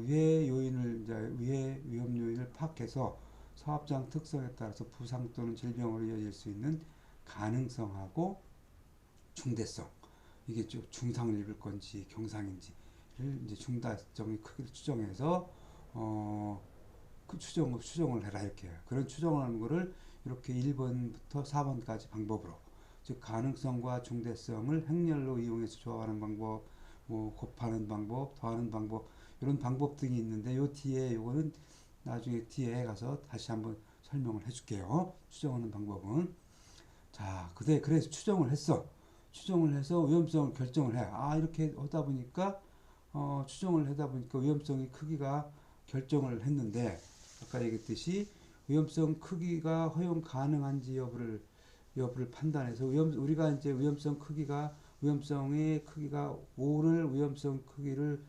위해 위험 요인을 파악해서 사업장 특성에 따라서 부상 또는 질병으로 이어질 수 있는 가능성하고 중대성, 이게 좀 중상을 입을 건지 경상인지를 이제 중다점의 크기를 추정해서 그 추정을 해라 이렇게. 그런 추정을 하는 거를 이렇게 1번부터 4번까지 방법으로, 즉 가능성과 중대성을 행렬로 이용해서 조합하는 방법, 곱하는 방법, 더하는 방법, 이런 방법 등이 있는데 요 뒤에 요거는 나중에 뒤에 가서 다시 한번 설명을 해줄게요. 추정하는 방법은. 자, 그래서 추정을 해서 위험성을 결정을 해. 이렇게 추정을 하다 보니까 위험성의 크기가 결정을 했는데, 아까 얘기했듯이 위험성 크기가 허용 가능한지 여부를 판단해서 우리가 이제 위험성의 크기가 5를 위험성 크기를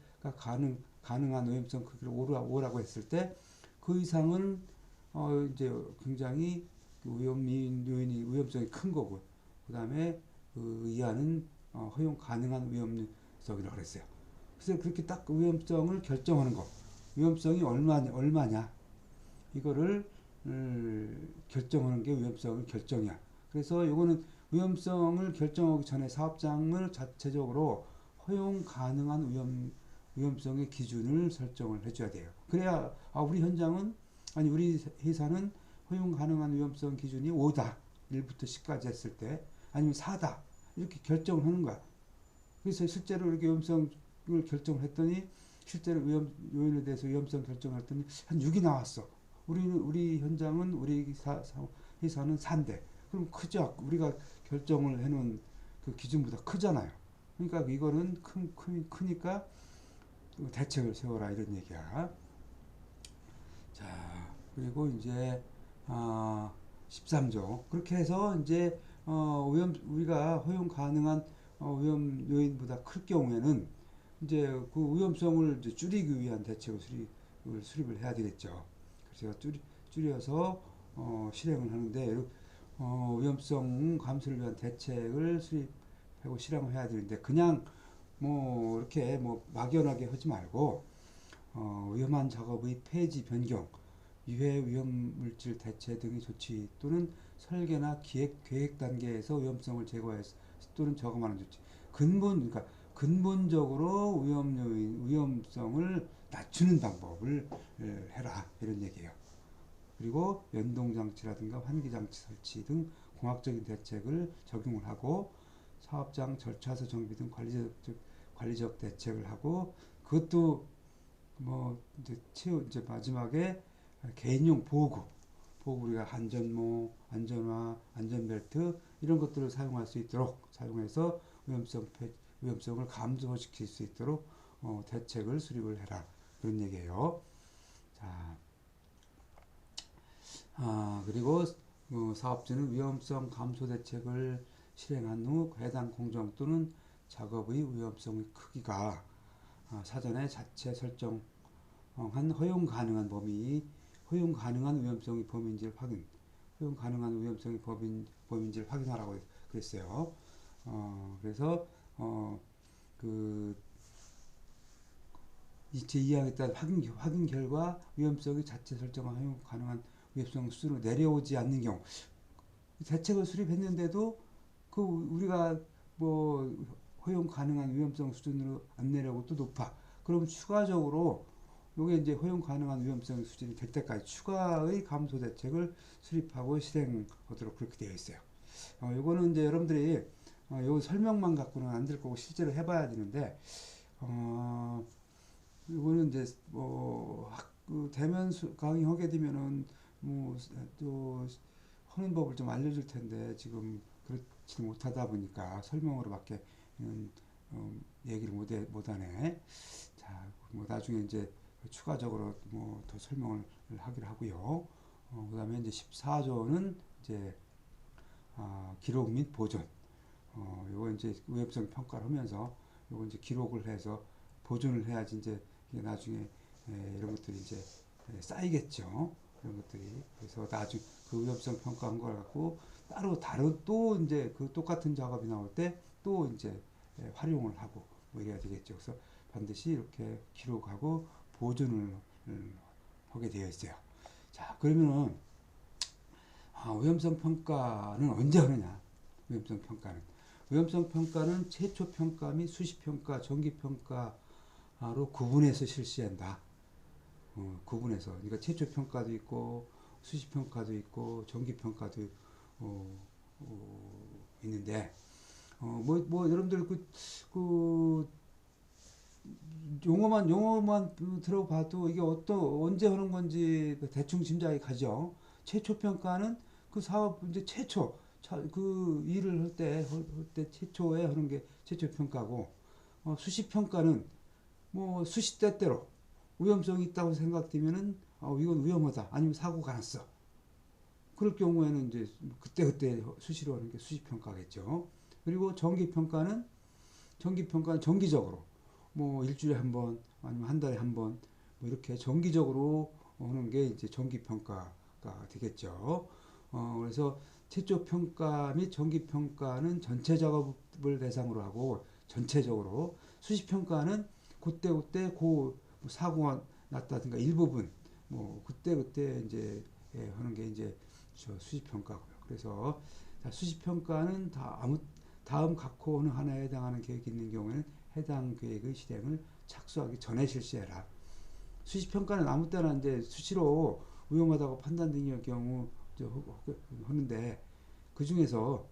가능한 위험성 크기를 5라고 했을 때 그 이상은 이제 굉장히 위험성이 큰 거고, 그 다음에 그 이하는 허용 가능한 위험성이라고 그랬어요. 그래서 그렇게 딱 위험성을 결정하는 거, 위험성이 얼마냐 이거를 결정하는 게 위험성의 결정이야. 그래서 이거는 위험성을 결정하기 전에 사업장을 자체적으로 허용 가능한 위험성의 기준을 설정을 해줘야 돼요. 그래야 우리 회사는 허용 가능한 위험성 기준이 5다. 1부터 10까지 했을 때 아니면 4다. 이렇게 결정을 하는 거야. 그래서 실제로 이렇게 위험성을 결정을 했더니 실제로 요인에 대해서 위험성 결정을 했더니 한 6이 나왔어. 우리 현장은 우리 회사는 4인데 그럼 크죠. 우리가 결정을 해놓은 그 기준보다 크잖아요. 그러니까 이거는 크니까 대책을 세워라 이런 얘기야. 자, 그리고 이제 13조 그렇게 해서 이제 우리가 허용 가능한 위험 요인보다 클 경우에는 이제 그 위험성을 이제 줄이기 위한 대책을 수립을 해야 되겠죠. 그래서 줄여서 실행을 하는데 위험성 감소를 위한 대책을 수립하고 실행을 해야 되는데 그냥 이렇게 막연하게 하지 말고 위험한 작업의 폐지 변경, 유해 위험물질 대체 등의 조치 또는 설계나 계획 단계에서 위험성을 제거해서 또는 저감하는 조치. 그러니까 근본적으로 위험성을 낮추는 방법을 해라 이런 얘기예요. 그리고 연동장치라든가 환기장치 설치 등 공학적인 대책을 적용을 하고 사업장 절차서 정비 등 관리적 대책을 하고 그것도 이제 마지막에 개인용 보호구 우리가 안전화, 안전벨트 이런 것들을 사용할 수 있도록 사용해서 위험성을 감소시킬 수 있도록 대책을 수립을 해라 그런 얘기예요. 자, 그리고 사업주는 위험성 감소 대책을 실행한 후 해당 공정 또는 작업의 위험성의 크기가 사전에 자체 설정한 허용 가능한 위험성의 범위인지를 범위인지를 확인하라고 그랬어요. 그래서 그 제2항에 따른 확인 결과 위험성이 자체 설정한 허용 가능한 위험성 수준으로 내려오지 않는 경우 대책을 수립했는데도 그 우리가 뭐 허용 가능한 위험성 수준으로 안 내려오고 또 높아. 그럼 추가적으로 요게 이제 허용 가능한 위험성 수준이 될 때까지 추가의 감소 대책을 수립하고 실행하도록 그렇게 되어 있어요. 요거는 이제 여러분들이 요 설명만 갖고는 안 될 거고 실제로 해봐야 되는데 요거는 이제 그 대면 강의 하게 되면은 뭐 또 하는 법을 좀 알려줄 텐데 지금 그렇지 못하다 보니까 설명으로밖에 얘기를 못하네. 자, 뭐 나중에 이제 추가적으로 뭐 더 설명을 하기로 하고요. 그다음에 이제 14조는 이제 기록 및 보존. 요거 이제 위험성 평가를 하면서 요거 이제 기록을 해서 보존을 해야지 이제 이게 나중에 이런 것들이 이제 쌓이겠죠. 이런 것들이. 그래서 나중 그 위험성 평가한 걸 갖고 따로 다른 또 이제 그 똑같은 작업이 나올 때 또 이제 활용을 하고 뭐 이래야 되겠죠. 그래서 반드시 이렇게 기록하고 보존을 하게 되어 있어요. 자, 그러면은 위험성 평가는 언제 하느냐? 위험성 평가는 위험성 평가는 최초 평가 및 수시 평가, 정기 평가로 구분해서 실시한다. 구분해서 그러니까 최초 평가도 있고 수시 평가도 있고 정기 평가도 있는데 뭐 여러분들 그 용어만 들어봐도 이게 언제 하는 건지 대충 짐작이 가죠. 최초 평가는 그 사업 이제 최초 그 일을 할 때 최초에 하는 게 최초 평가고 수시 평가는 뭐 수시 때때로 위험성이 있다고 생각되면은 이건 위험하다 아니면 사고가 났어. 그럴 경우에는 이제 그때 수시로 하는 게 수시 평가겠죠. 그리고 정기 평가는 정기적으로 뭐 일주일에 한 번 아니면 한 달에 한 번 뭐 이렇게 정기적으로 하는 게 이제 정기 평가가 되겠죠. 그래서 최초 평가 및 정기 평가는 전체 작업을 대상으로 하고 전체적으로 수시 평가는 그때 그 사고가 났다든가 일부분 뭐 그때 이제 하는 게 이제 수시 평가고요. 그래서 수시 평가는 다음 각호 어느 하나에 해당하는 계획이 있는 경우에는 해당 계획의 실행을 착수하기 전에 실시해라. 수시 평가는 아무 때나 이제 수시로 위험하다고 판단된 경우 하는데 그 중에서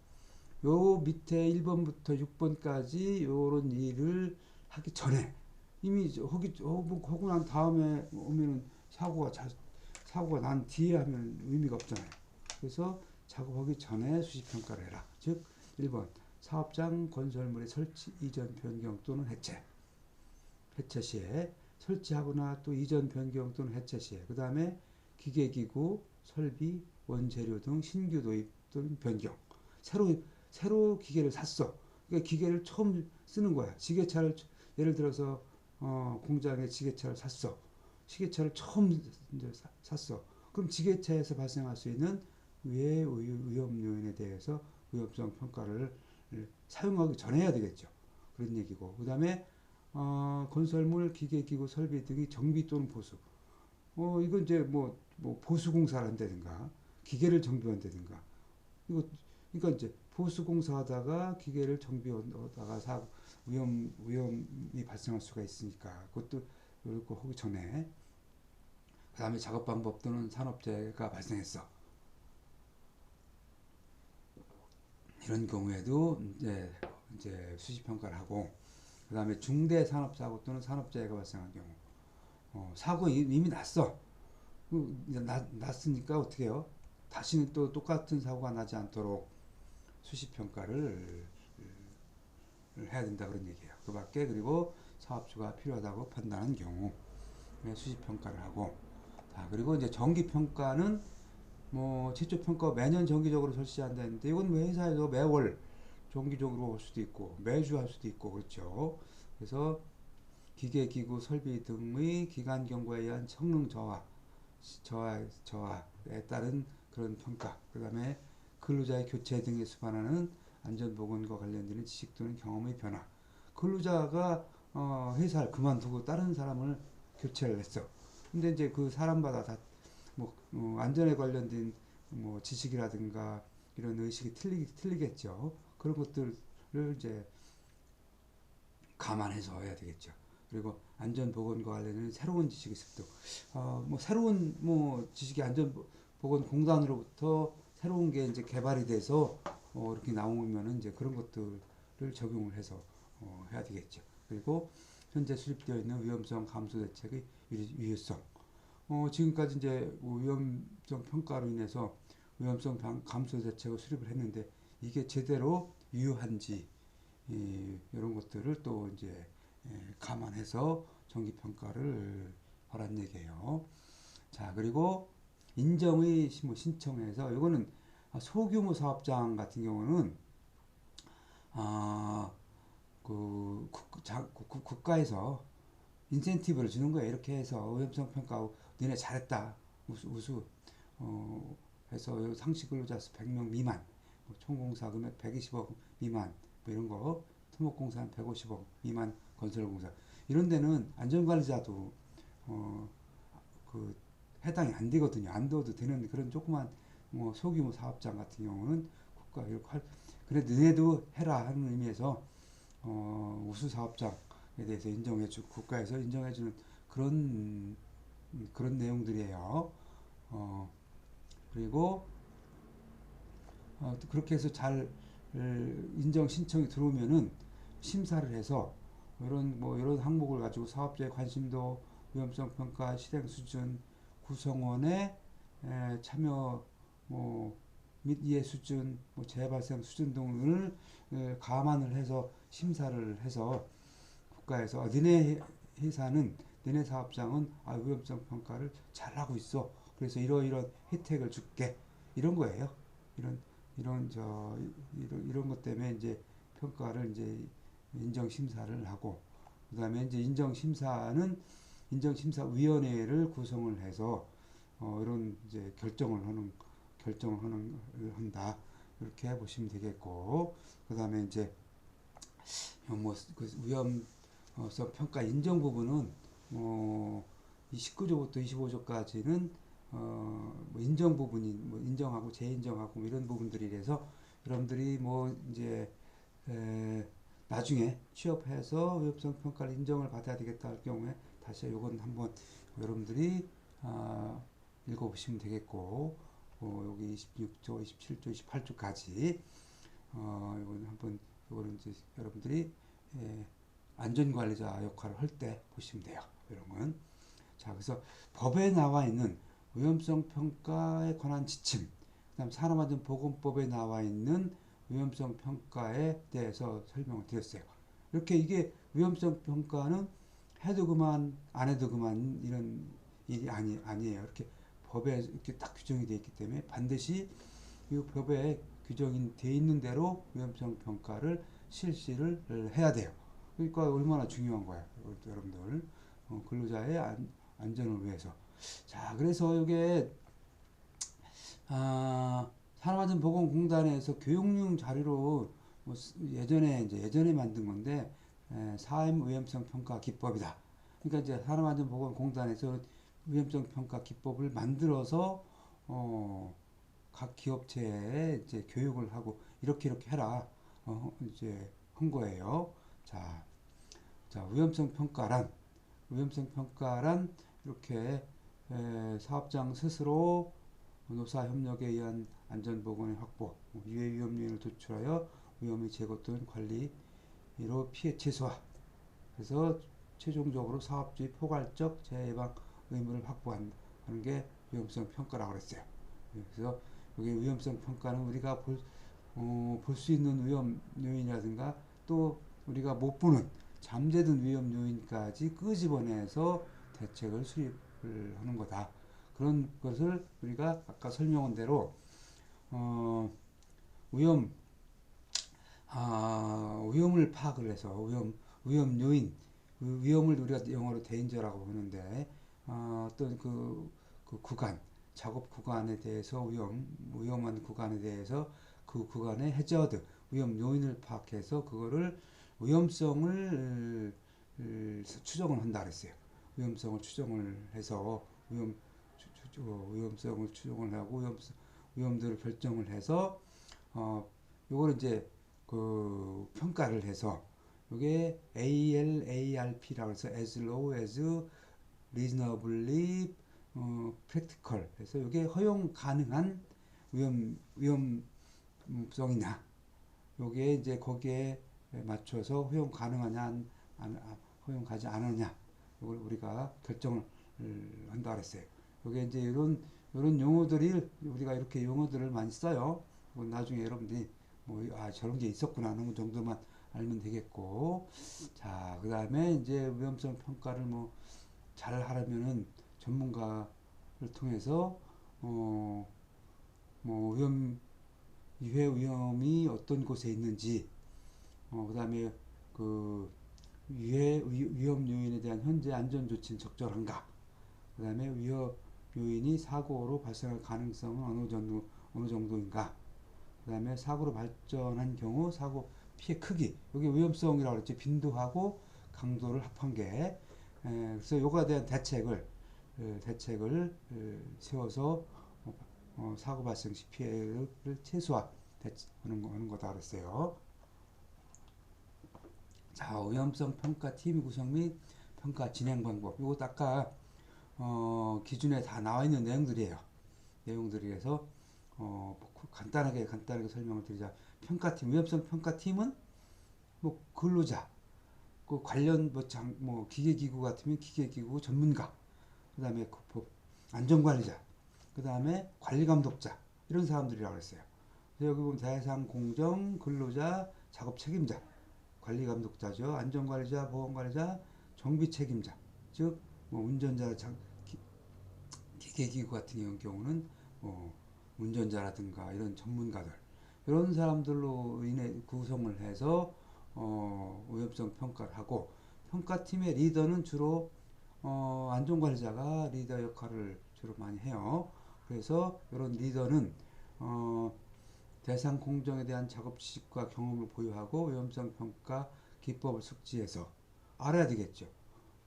요 밑에 1번부터 6번까지 요런 일을 하기 전에 이미 하고 난 다음에 오면은 사고가 난 뒤에 하면 의미가 없잖아요. 그래서 작업하기 전에 수시 평가를 해라. 즉 1번 사업장 건설물의 설치 이전 변경 또는 해체 시에 설치하거나 또 이전 변경 또는 해체 시에 그 다음에 기계기구 설비 원재료 등 신규 도입 또는 변경 새로 기계를 샀어. 그러니까 기계를 처음 쓰는 거야. 지게차를 예를 들어서 공장에 지게차를 샀어. 지게차를 처음 이제 샀어. 그럼 지게차에서 발생할 수 있는 위험 요인에 대해서 위험성 평가를 사용하기 전에 해야 되겠죠. 그런 얘기고. 그 다음에 건설물, 기계기구, 설비 등이 정비 또는 보수. 이건 이제 뭐 보수 공사를 한다든가 기계를 정비한다든가 이거 그러니까 이제 보수 공사하다가 기계를 정비하다가 위험이 발생할 수가 있으니까 그것도 이렇게 하기 전에 그 다음에 작업 방법 또는 산업재해가 발생했어. 이런 경우에도 이제 수시 평가를 하고 그 다음에 중대 산업사고 또는 산업재해가 발생한 경우 사고 이미 났어. 났으니까 어떻게 해요? 다시는 또 똑같은 사고가 나지 않도록 수시 평가를 해야 된다 그런 얘기예요. 그 밖에 그리고 사업주가 필요하다고 판단한 경우 수시 평가를 하고 그리고 이제 정기 평가는 뭐 최초 평가 매년 정기적으로 실시한다는데 이건 회사에서 매월 정기적으로 할 수도 있고 매주 할 수도 있고 그렇죠. 그래서 기계, 기구, 설비 등의 기간 경과에 의한 성능 저하에 따른 그런 평가. 그 다음에 근로자의 교체 등에 수반하는 안전보건과 관련되는 지식 또는 경험의 변화. 근로자가 회사를 그만두고 다른 사람을 교체를 했어. 근데 이제 그 사람마다 다 뭐 안전에 관련된 뭐 지식이라든가 이런 의식이 틀리겠죠. 그런 것들을 이제 감안해서 해야 되겠죠. 그리고 안전보건과 관련된 새로운 지식의 습득. 뭐 새로운 뭐 지식이 안전보건공단으로부터 새로운 게 이제 개발이 돼서 이렇게 나오면은 이제 그런 것들을 적용을 해서 해야 되겠죠. 그리고 현재 수립되어 있는 위험성 감소 대책의 유효성. 지금까지 이제 위험성 평가로 인해서 위험성 감소 대책을 수립을 했는데 이게 제대로 유효한지 이런 것들을 또 이제 감안해서 정기 평가를 하란 얘기예요. 자, 그리고 인정의 신청에서 이거는 소규모 사업장 같은 경우는 아, 국가에서 인센티브를 주는 거예요. 이렇게 해서 위험성 평가하고 너네 잘했다. 우수 해서 상시 근로자 수 100명 미만, 총공사 금액 120억 미만, 뭐 이런 거, 토목공사는 150억 미만 건설공사. 이런 데는 안전관리자도 그 해당이 안 되거든요. 안 넣어도 되는 그런 조그만 뭐 소규모 사업장 같은 경우는 국가 이렇게 그래 너네도 해라 하는 의미에서 우수 사업장에 대해서 국가에서 인정해주는 그런 내용들이에요. 그리고 그렇게 해서 잘 인정 신청이 들어오면은 심사를 해서 이런 항목을 가지고 사업자의 관심도, 위험성 평가, 실행 수준, 구성원의 참여 및 이해 수준, 재발생 수준 등을 감안을 해서 심사를 해서 국가에서 너네 회사는 너네 사업장은 위험성 평가를 잘하고 있어. 그래서 이러이런 혜택을 줄게. 이런 거예요. 이런 이런 것 때문에 이제 평가를 이제 인정 심사를 하고 그다음에 이제 인정심사위원회를 구성을 해서 이런 이제 결정을 한다. 이렇게 보시면 되겠고 그다음에 이제 그 위험성 평가 인정 부분은 이 19조부터 25조까지는 인정 부분이 인정하고 재인정하고 이런 부분들이라서 여러분들이 이제 나중에 취업해서 위험성 평가를 인정을 받아야 되겠다 할 경우에 다시 이건 한번 여러분들이 읽어보시면 되겠고 여기 26조, 27조, 28조까지 이건 한번 이거는 이제 여러분들이 안전관리자 역할을 할 때 보시면 돼요. 이런 건. 자, 그래서 법에 나와 있는 위험성 평가에 관한 지침, 그다음 산업안전보건법에 나와 있는 위험성 평가에 대해서 설명을 드렸어요. 이렇게 이게 위험성 평가는 해도 그만 안 해도 그만 이런 일이 아니에요. 이렇게 법에 이렇게 딱 규정이 되어 있기 때문에 반드시 이 법에 규정이 되어 있는 대로 위험성 평가를 실시를 해야 돼요. 그러니까 얼마나 중요한 거야, 여러분들. 근로자의 안전을 위해서. 자, 그래서 이게 산업안전보건공단에서 교육용 자료로 예전에 만든 건데 사임 위험성 평가 기법이다. 그러니까 이제 산업안전보건공단에서 위험성 평가 기법을 만들어서 각 기업체에 이제 교육을 하고 이렇게 해라 이제 한 거예요. 자, 위험성 평가란 이렇게 사업장 스스로 노사 협력에 의한 안전보건의 확보, 유해 위험 요인을 도출하여 위험의 제거 또는 관리로 피해 최소화. 그래서 최종적으로 사업주의 포괄적 재해 예방 의무를 확보하는 게 위험성 평가라고 그랬어요. 그래서 여기 위험성 평가는 우리가 볼 수 있는 위험 요인이라든가 또 우리가 못 보는 잠재된 위험 요인까지 끄집어내서 대책을 수립을 하는 거다. 그런 것을 우리가 아까 설명한 대로 위험을 파악을 해서 위험 요인, 위험을 우리가 영어로 데인저라고 하는데 어떤 그 구간, 작업 구간에 대해서 위험한 구간에 대해서 그 구간의 해저드, 위험 요인을 파악해서 그거를 위험성을 추정을 한다 그랬어요. 위험성을 추정을 해서 위험성을 추정을 하고 위험도를 결정을 해서 요걸 이제 그 평가를 해서 요게 ALARP라고 해서 as low as reasonably practical. 그래서 요게 허용 가능한 위험성이냐. 요게 이제 거기에 맞춰서 허용 가능하냐, 허용 가지 않느냐. 요걸 우리가 결정을 한다 그랬어요. 요게 이제 이런 용어들이 우리가 이렇게 용어들을 많이 써요. 나중에 여러분들이 저런 게 있었구나 하는 정도만 알면 되겠고. 자, 그 다음에 이제 위험성 평가를 잘 하려면은 전문가를 통해서 유해 위험이 어떤 곳에 있는지, 그 다음에 그 위험 요인에 대한 현재 안전 조치는 적절한가, 그 다음에 위험 요인이 사고로 발생할 가능성은 어느 정도인가, 그 다음에 사고로 발전한 경우 사고 피해 크기, 이게 위험성이라고 그랬죠. 빈도하고 강도를 합한 게. 그래서 요거에 대한 대책을 세워서 사고 발생 시 피해를 최소화하는 거다 그랬어요. 자, 위험성 평가 팀 구성 및 평가 진행 방법. 요것도 아까 기준에 다 나와 있는 내용들이에요. 내용들이라서 간단하게 설명을 드리자. 평가팀, 위험성 평가팀은 근로자, 그 관련 기계기구 같으면 기계기구 전문가, 그 다음에 안전관리자, 그 다음에 관리감독자, 이런 사람들이라고 했어요. 그래서 여기 보면 대상 공정, 근로자, 작업 책임자, 관리감독자죠. 안전관리자, 보건관리자, 정비 책임자, 즉 운전자, 기계기구 같은 경우는 운전자라든가 이런 전문가들, 이런 사람들로 인해 구성을 해서 위험성 평가를 하고, 평가팀의 리더는 주로 안전관리자가 리더 역할을 주로 많이 해요. 그래서 이런 리더는 대상 공정에 대한 작업 지식과 경험을 보유하고 위험성 평가 기법을 숙지해서 알아야 되겠죠.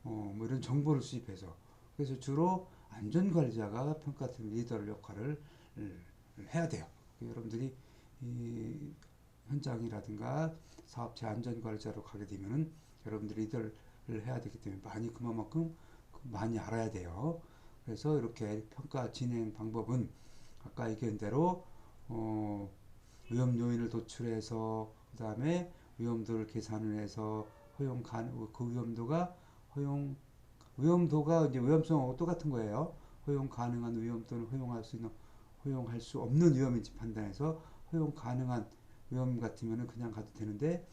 이런 정보를 수집해서. 그래서 주로 안전관리자가 평가팀 리더 역할을 해야 돼요. 여러분들이 이 현장이라든가 사업체 안전관리자로 가게 되면은 여러분들이 리더를 해야 되기 때문에 그만큼 많이 알아야 돼요. 그래서 이렇게 평가 진행 방법은 아까 얘기한 대로 위험 요인을 도출해서, 그 다음에 위험도를 계산을 해서 위험도가 이제 위험성하고 똑같은 거예요. 허용 가능한 위험 또는 허용할 수 없는 위험인지 판단해서 허용 가능한 위험 같으면 그냥 가도 되는데,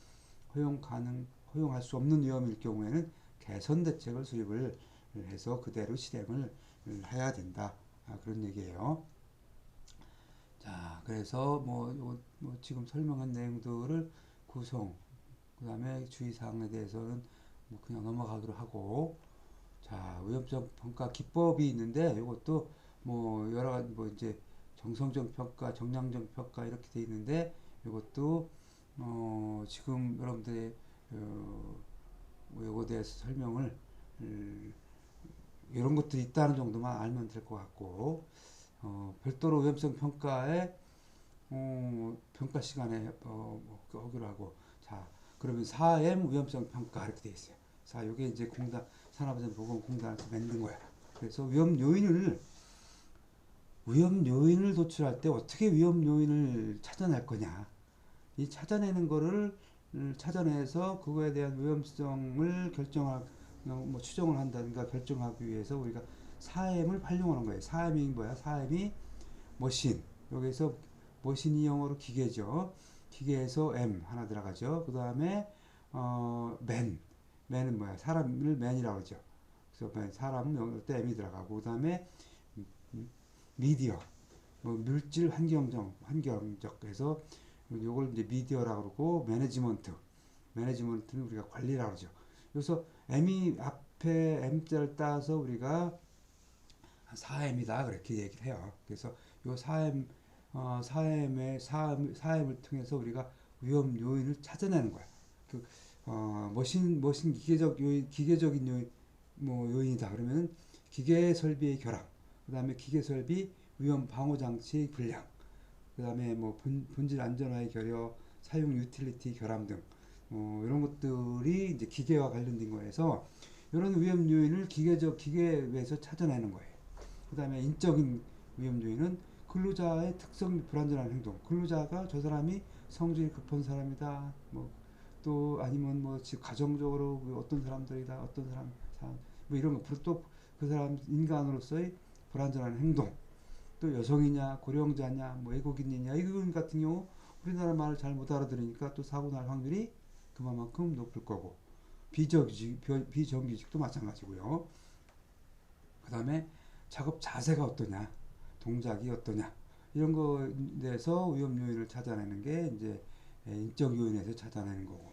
허용할 수 없는 위험일 경우에는 개선 대책을 수립을 해서 그대로 실행을 해야 된다. 그런 얘기예요. 자, 그래서 지금 설명한 내용들을 구성, 그 다음에 주의사항에 대해서는 그냥 넘어가기로 하고, 자, 위험성 평가 기법이 있는데 이것도 여러 가지 이제 정성적 평가, 정량적 평가 이렇게 돼 있는데, 이것도 지금 여러분들이 이거에 대해서 설명을 이런 것들이 있다는 정도만 알면 될 것 같고, 별도로 위험성 평가에 평가 시간에 하기로 하고. 자, 그러면 4M 위험성 평가 이렇게 돼 있어요. 자, 이게 이제 산업안전보건공단에서 만든 거야. 그래서 위험 요인을 도출할 때 어떻게 위험 요인을 찾아낼 거냐. 이 찾아내는 거를 찾아내서 그거에 대한 위험성을 추정을 한다든가 결정하기 위해서 우리가 4M을 활용하는 거예요. 4M이 뭐야? 4M이 머신. 여기서 머신이 영어로 기계죠. 기계에서 M 하나 들어가죠. 그 다음에 맨은 뭐야? 사람을 맨이라고 하죠. 그래서 사람은 영어로 때 M이 들어가고, 그 다음에 미디어, 물질 환경적 해서 요걸 이제 미디어라고 그러고, 매니지먼트는 우리가 관리라고 그러죠. 그래서 M이 앞에 M자를 따서 우리가 4M이다 그렇게 얘기를 해요. 그래서 요 4M을 통해서 우리가 위험 요인을 찾아내는 거야. 머신 기계적인 요인, 뭐 요인이다 그러면 기계 설비의 결함, 그다음에 기계 설비 위험 방호 장치 불량, 그다음에 뭐 본질 안전화의 결여, 사용 유틸리티 결함 등 이런 것들이 이제 기계와 관련된 거에서 이런 위험 요인을 기계에서 찾아내는 거예요. 그다음에 인적인 위험 요인은 근로자의 특성 및 불안전한 행동. 근로자가 저 사람이 성질이 급한 사람이다. 뭐 또 아니면 뭐 가정적으로 뭐 어떤 사람들이다. 어떤 사람 뭐 이런 거. 또 그 사람 인간으로서의 불안전한 행동. 또 여성이냐, 고령자냐, 뭐 외국인이냐. 외국인 같은 경우 우리나라 말을 잘 못 알아들으니까 또 사고 날 확률이 그만큼 높을 거고. 비정규직도 마찬가지고요. 그 다음에 작업 자세가 어떠냐, 동작이 어떠냐, 이런 거에 대해서 위험 요인을 찾아내는 게 이제 인적 요인에서 찾아내는 거고.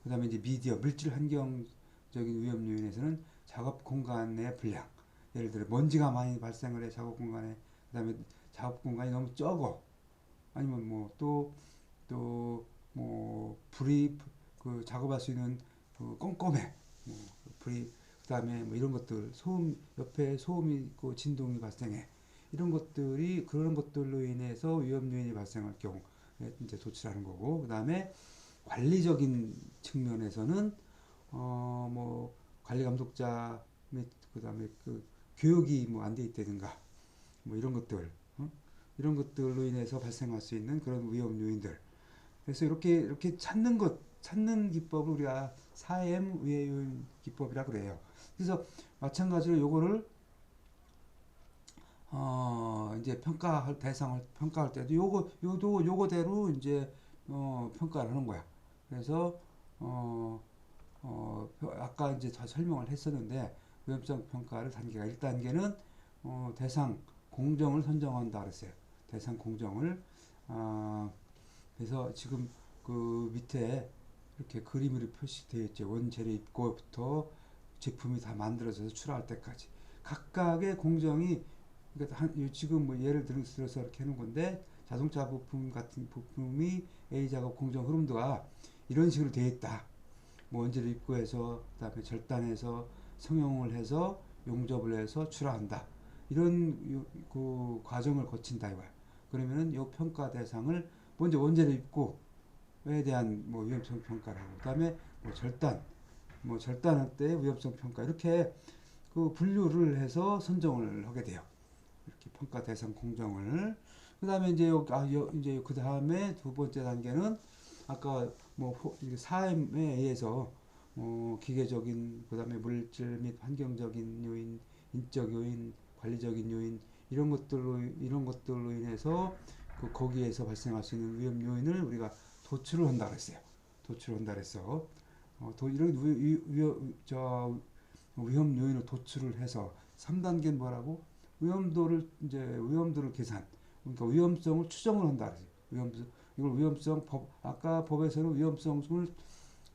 그 다음에 이제 미디어, 물질 환경적인 위험 요인에서는 작업 공간의 불량. 예를 들어 먼지가 많이 발생을 해, 작업 공간에. 그 다음에 작업 공간이 너무 적어. 아니면 뭐 뭐 불이 그 작업할 수 있는 그 꼼꼼해. 뭐 불이 그다음에 뭐 이런 것들 소음 옆에 소음이 있고 진동이 발생해. 이런 것들이 그런 것들로 인해서 위험 요인이 발생할 경우 이제 조치하는 거고. 그다음에 관리적인 측면에서는 뭐 관리 감독자 및 그다음에 그 교육이 뭐 안 돼 있다든가 뭐 이런 것들 이런 것들로 인해서 발생할 수 있는 그런 위험 요인들. 그래서 이렇게 찾는 기법을 우리가 4M 위해 요인 기법이라 그래요. 그래서 마찬가지로 요거를 이제 대상을 평가할 때도 요거대로 이제 평가를 하는 거야. 그래서 아까 이제 다 설명을 했었는데 위험성 평가를 단계가 1단계는 대상 공정을 선정한다 그랬어요. 대상 공정을 그래서 지금 그 밑에 이렇게 그림으로 표시되어 있죠. 원재료 입고부터 제품이 다 만들어져서 출하할 때까지 각각의 공정이 그러니까 지금 뭐 예를 들어서 이렇게 해놓은 건데 자동차 부품 같은 부품이 A 작업 공정 흐름도가 이런 식으로 되어 있다. 뭐 원재료 입고해서 그다음에 절단해서 성형을 해서 용접을 해서 출하한다. 이런 그 과정을 거친다 이거야. 그러면은 요 평가 대상을 먼저 원재료 입고에 대한 뭐 위험성 평가를 하고 그다음에 뭐 절단할 때 위험성 평가 이렇게 그 분류를 해서 선정을 하게 돼요. 이렇게 평가 대상 공정을. 그다음에 이제 그 다음에 두 번째 단계는 아까 뭐 4M에 의해서 기계적인 그다음에 물질 및 환경적인 요인, 인적 요인, 관리적인 요인 이런 것들로 인해서 거기에서 발생할 수 있는 위험 요인을 우리가 도출을 한다 그랬어요. 도출을 한다 그랬어. 이런 위험 요인을 도출을 해서 3단계는 뭐라고? 위험도를 계산. 그러니까 위험성을 추정을 한다 그랬어요. 이걸 아까 법에서는 위험성을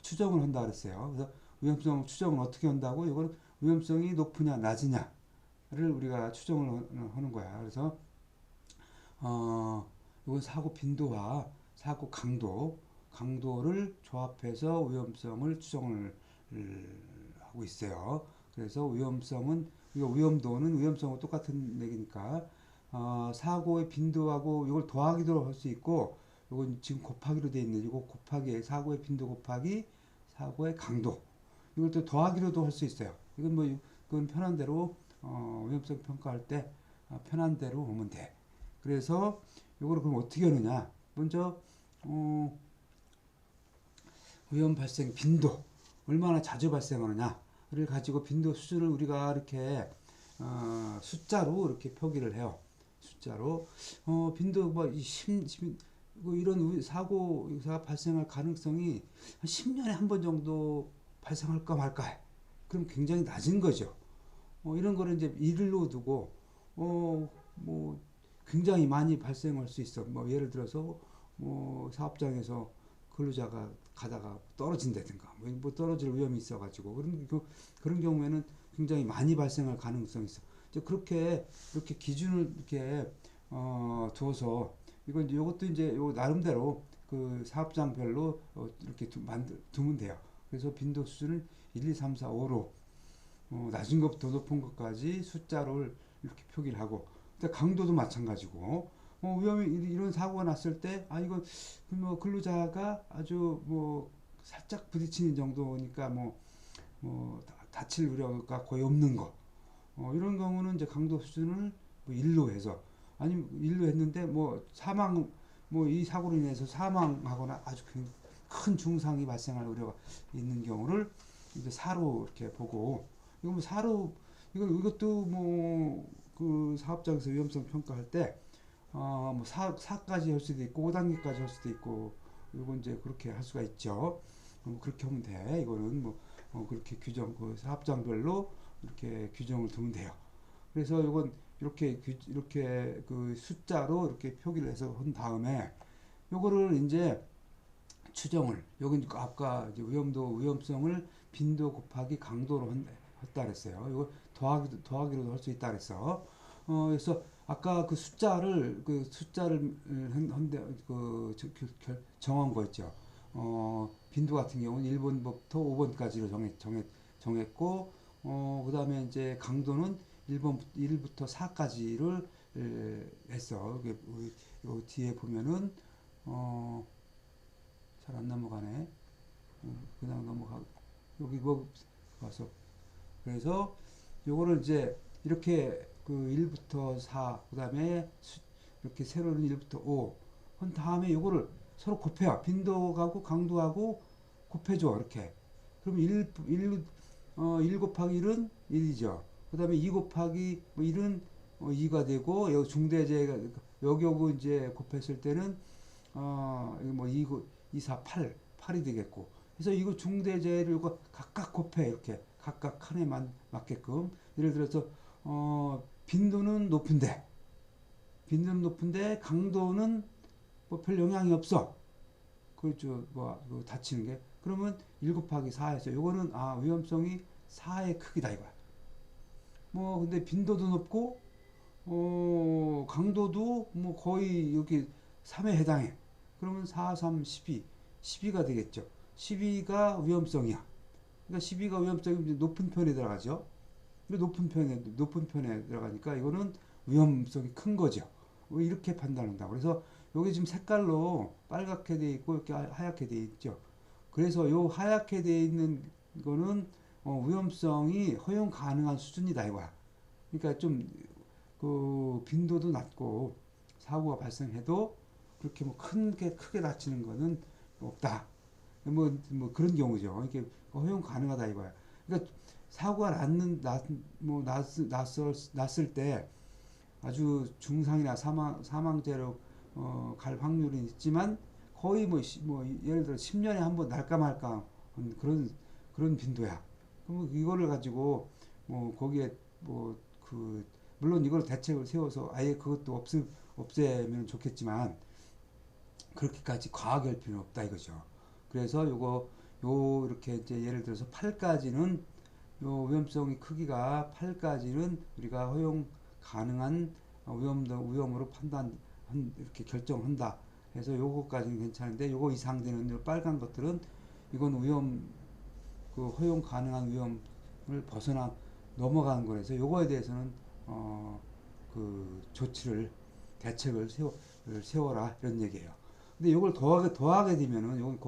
추정을 한다 그랬어요. 그래서 위험성 추정을 어떻게 한다고? 이걸 위험성이 높으냐 낮으냐를 우리가 추정을 하는 거야. 그래서 이건 사고 빈도와 사고 강도를 조합해서 위험성을 추정을 하고 있어요. 그래서 위험도는 위험성과 똑같은 얘기니까 사고의 빈도하고 이걸 더하기도 할 수 있고 이건 지금 곱하기로 되어 있는 이거 곱하기 사고의 빈도 곱하기 사고의 강도 이걸 또 더하기로도 할 수 있어요. 이건 뭐 그건 편한 대로 위험성 평가할 때 편한 대로 오면 돼. 그래서 이거를 그럼 어떻게 하느냐? 먼저 위험 발생 빈도 얼마나 자주 발생하느냐를 가지고 빈도 수준을 우리가 이렇게 숫자로 이렇게 표기를 해요. 숫자로 빈도 뭐 이런 사고가 발생할 가능성이 한 10년에 한 번 정도 발생할까 말까 해. 그럼 굉장히 낮은 거죠. 이런 거를 이제 일로 두고 뭐 굉장히 많이 발생할 수 있어. 뭐 예를 들어서 뭐 사업장에서 근로자가 가다가 떨어진다든가 뭐 떨어질 위험이 있어가지고 그런 경우에는 굉장히 많이 발생할 가능성이 있어. 이렇게 기준을 이렇게 두어서 이것도 이제 요 나름대로 그 사업장별로 이렇게 두면 돼요. 그래서 빈도 수준을 1, 2, 3, 4, 5로 낮은 것부터 높은 것까지 숫자로 이렇게 표기를 하고, 강도도 마찬가지고, 위험이 이런 사고가 났을 때, 이거 뭐 근로자가 아주 뭐 살짝 부딪히는 정도니까 뭐 다칠 우려가 거의 없는 거, 이런 경우는 이제 강도 수준을 뭐 1로 해서, 아니면 1로 했는데 뭐 사망, 뭐 이 사고로 인해서 사망하거나 아주 큰 중상이 발생할 우려가 있는 경우를 이제 4로 이렇게 보고, 이거 뭐 4로, 이것도 뭐 그 사업장에서 위험성 평가할 때, 뭐 4까지 할 수도 있고 5단계까지 할 수도 있고, 이건 이제 그렇게 할 수가 있죠. 그렇게 하면 돼. 이거는 뭐 그렇게 그 사업장별로 이렇게 규정을 두면 돼요. 그래서 이건 이렇게 그 숫자로 이렇게 표기를 해서 한 다음에, 요거를 이제 추정을, 여기 아까 이제 위험성을 빈도 곱하기 강도로 했다 그랬어요. 이거 더하기로도 할 수 있다 그랬어. 그래서 아까 그 숫자를 정한 거 있죠. 빈도 같은 경우는 1번부터 5번까지로 정했고, 그 다음에 이제 강도는 1부터 4까지를 했어. 요 뒤에 보면은, 잘 안 넘어가네. 그냥 넘어가. 여기 뭐 와서. 그래서 요거를 이제 이렇게 그 1부터 4, 그 다음에 이렇게 세로는 1부터 5 한 다음에 요거를 서로 곱해요. 빈도하고 강도하고 곱해줘. 이렇게. 그럼 1 곱하기 1은 1이죠. 그 다음에 2 곱하기 뭐 1은 2가 되고, 여기 중대재가, 여기하고 이제 곱했을 때는, 이거 뭐 2, 4, 8이 되겠고. 그래서 이거 중대재를 각각 곱해. 이렇게. 각각 칸에만 맞게끔. 예를 들어서, 빈도는 높은데, 강도는 뭐 별 영향이 없어. 그렇죠. 뭐 다치는 게. 그러면 1 곱하기 4에서, 요거는, 위험성이 4의 크기다, 이거야. 뭐, 근데 빈도도 높고, 강도도 뭐 거의 여기 3에 해당해. 그러면 4, 3, 12. 12가 되겠죠. 12가 위험성이야. 그러니까 12가 위험성이 높은 편에 들어가죠. 높은 편에 들어가니까 이거는 위험성이 큰 거죠. 이렇게 판단한다. 그래서 여기 지금 색깔로 빨갛게 돼 있고 이렇게 하얗게 돼 있죠. 그래서 요 하얗게 돼 있는 거는 위험성이 허용 가능한 수준이다 이거야. 그러니까 좀 그 빈도도 낮고 사고가 발생해도 그렇게 뭐 크게 다치는 거는 없다. 뭐 그런 경우죠. 이게 허용 가능하다 이거야. 그러니까 사고가 났을 때 아주 중상이나 사망죄로 갈 확률은 있지만, 거의 뭐 예를 들어 10년에 한 번 날까 말까 그런 빈도야. 그럼 이거를 가지고 뭐 거기에 뭐 물론 이걸 대책을 세워서 아예 그것도 없애면 좋겠지만, 그렇게까지 과하게 할 필요는 없다 이거죠. 그래서 이렇게 이제 예를 들어서 8까지는, 요 위험성의 크기가 8까지는 우리가 허용 가능한 위험으로 이렇게 결정한다. 그래서 요거까지는 괜찮은데, 요거 이상 되는 요 빨간 것들은 이건 허용 가능한 위험을 넘어가는 거라서 요거에 대해서는 대책을 세워라 이런 얘기예요. 근데 이걸 더하게 되면은, 요건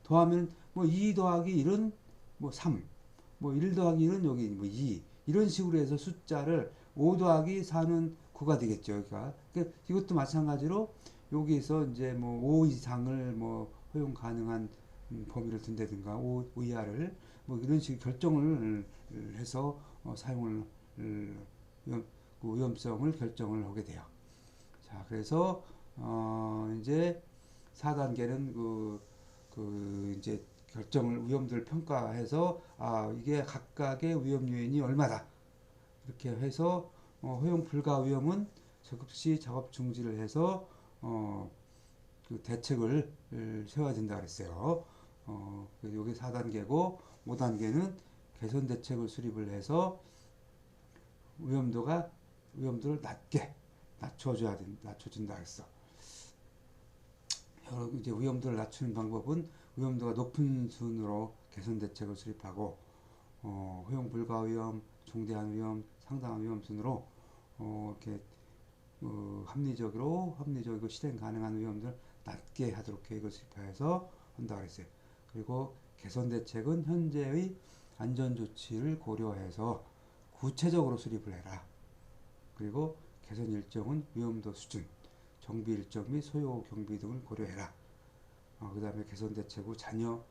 더하면 뭐 2 더하기 1은 뭐 3, 뭐 1 더하기 1은 여기 뭐 2, 이런 식으로 해서 숫자를 5 더하기 4는 9가 되겠죠. 그러니까 이것도 마찬가지로 여기에서 이제 뭐 5 이상을 뭐 허용 가능한 범위를 둔다든가 5 이하를 뭐 이런 식의 결정을 해서 사용을 위험성을 결정을 하게 돼요. 자, 그래서 이제 4단계는 이제 위험들을 평가해서, 이게 각각의 위험 요인이 얼마다. 이렇게 해서, 허용 불가 위험은 적급시 작업 중지를 해서, 그 대책을 세워야 된다 그랬어요. 여기 4단계고, 5단계는 개선 대책을 수립을 해서 위험도를 낮춰준다 그랬어. 이제 위험도를 낮추는 방법은 위험도가 높은 순으로 개선 대책을 수립하고 허용 불가 위험, 중대한 위험, 상당한 위험 순으로 이렇게 합리적이고 실행 가능한 위험들 낮게 하도록 계획을 수립해서 한다 그랬어요. 그리고 개선 대책은 현재의 안전 조치를 고려해서 구체적으로 수립을 해라. 그리고 개선 일정은 위험도 수준, 정비 일정 및 소요 경비 등을 고려해라. 그 다음에 개선 대책 후 자녀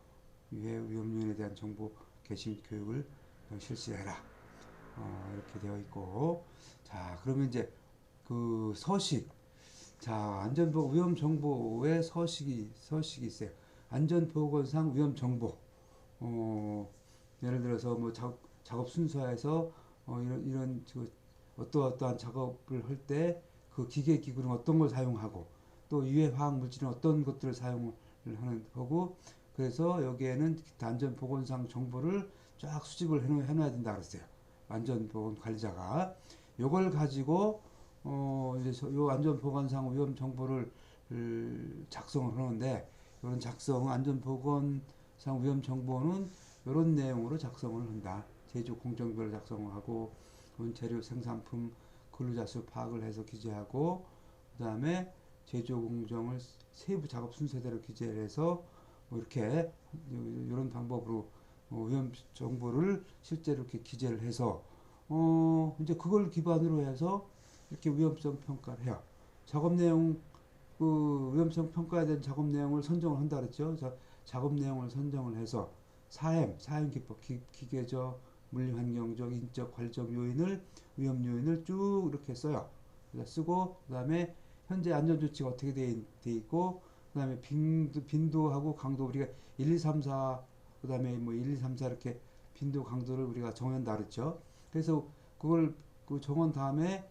유해 위험 요인에 대한 정보 개심 교육을 실시해라. 이렇게 되어 있고, 자 그러면 이제 그 서식, 자 안전보건 위험 정보의 서식이 있어요. 안전보건상 위험 정보. 예를 들어서 뭐 작업 순서에서 이런 어떠한 작업을 할 때 그 기계 기구는 어떤 걸 사용하고 또 유해 화학 물질은 어떤 것들을 사용을 하는 거고, 그래서 여기에는 안전보건상 정보를 쫙 수집을 해놔야 된다 그랬어요. 안전보건 관리자가 요걸 가지고 이제 요 안전보건상 위험 정보를 작성을 하는데, 이런 안전보건상 위험 정보는 이런 내용으로 작성을 한다. 제조 공정별로 작성을 하고, 재료 생산품 근로자 수 파악을 해서 기재하고, 그 다음에 제조 공정을 세부 작업 순서대로 기재를 해서 뭐 이렇게 이런 방법으로 위험 정보를 실제로 이렇게 기재를 해서 이제 그걸 기반으로 해서 이렇게 위험성 평가를 해요. 작업 내용, 그 위험성 평가에 대한 작업 내용을 선정을 한다 그랬죠. 작업 내용을 선정을 해서 사행 기법, 기계적, 물리환경적, 인적, 관리적 요인을, 위험 요인을 쭉 이렇게 써요. 쓰고, 그 다음에 현재 안전조치가 어떻게 돼 있고, 그 다음에 빈도하고 강도, 우리가 1, 2, 3, 4, 그 다음에 뭐 1, 2, 3, 4 이렇게 빈도, 강도를 우리가 정한다 그랬죠. 그래서 그걸 정한 다음에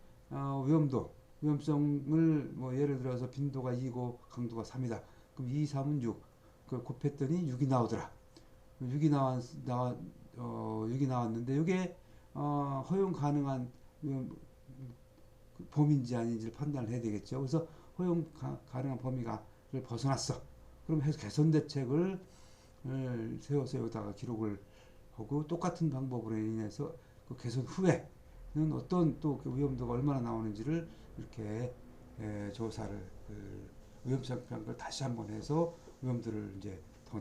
위험성을 뭐 예를 들어서 빈도가 2고 강도가 3이다. 그럼 2, 3은 6. 그걸 곱했더니 6이 나오더라. 6이 나왔는데 이게 허용 가능한 범위인지 아닌지를 판단을 해야 되겠죠. 그래서 허용 가능한 범위를 벗어났어. 그럼 해서 개선 대책을 세워서 여기다가 기록을 하고, 똑같은 방법으로 인해서 그 개선 후에는 어떤 또 위험도가 얼마나 나오는지를 이렇게 조사를 위험성 평가를 다시 한번 해서 위험들을 이제 더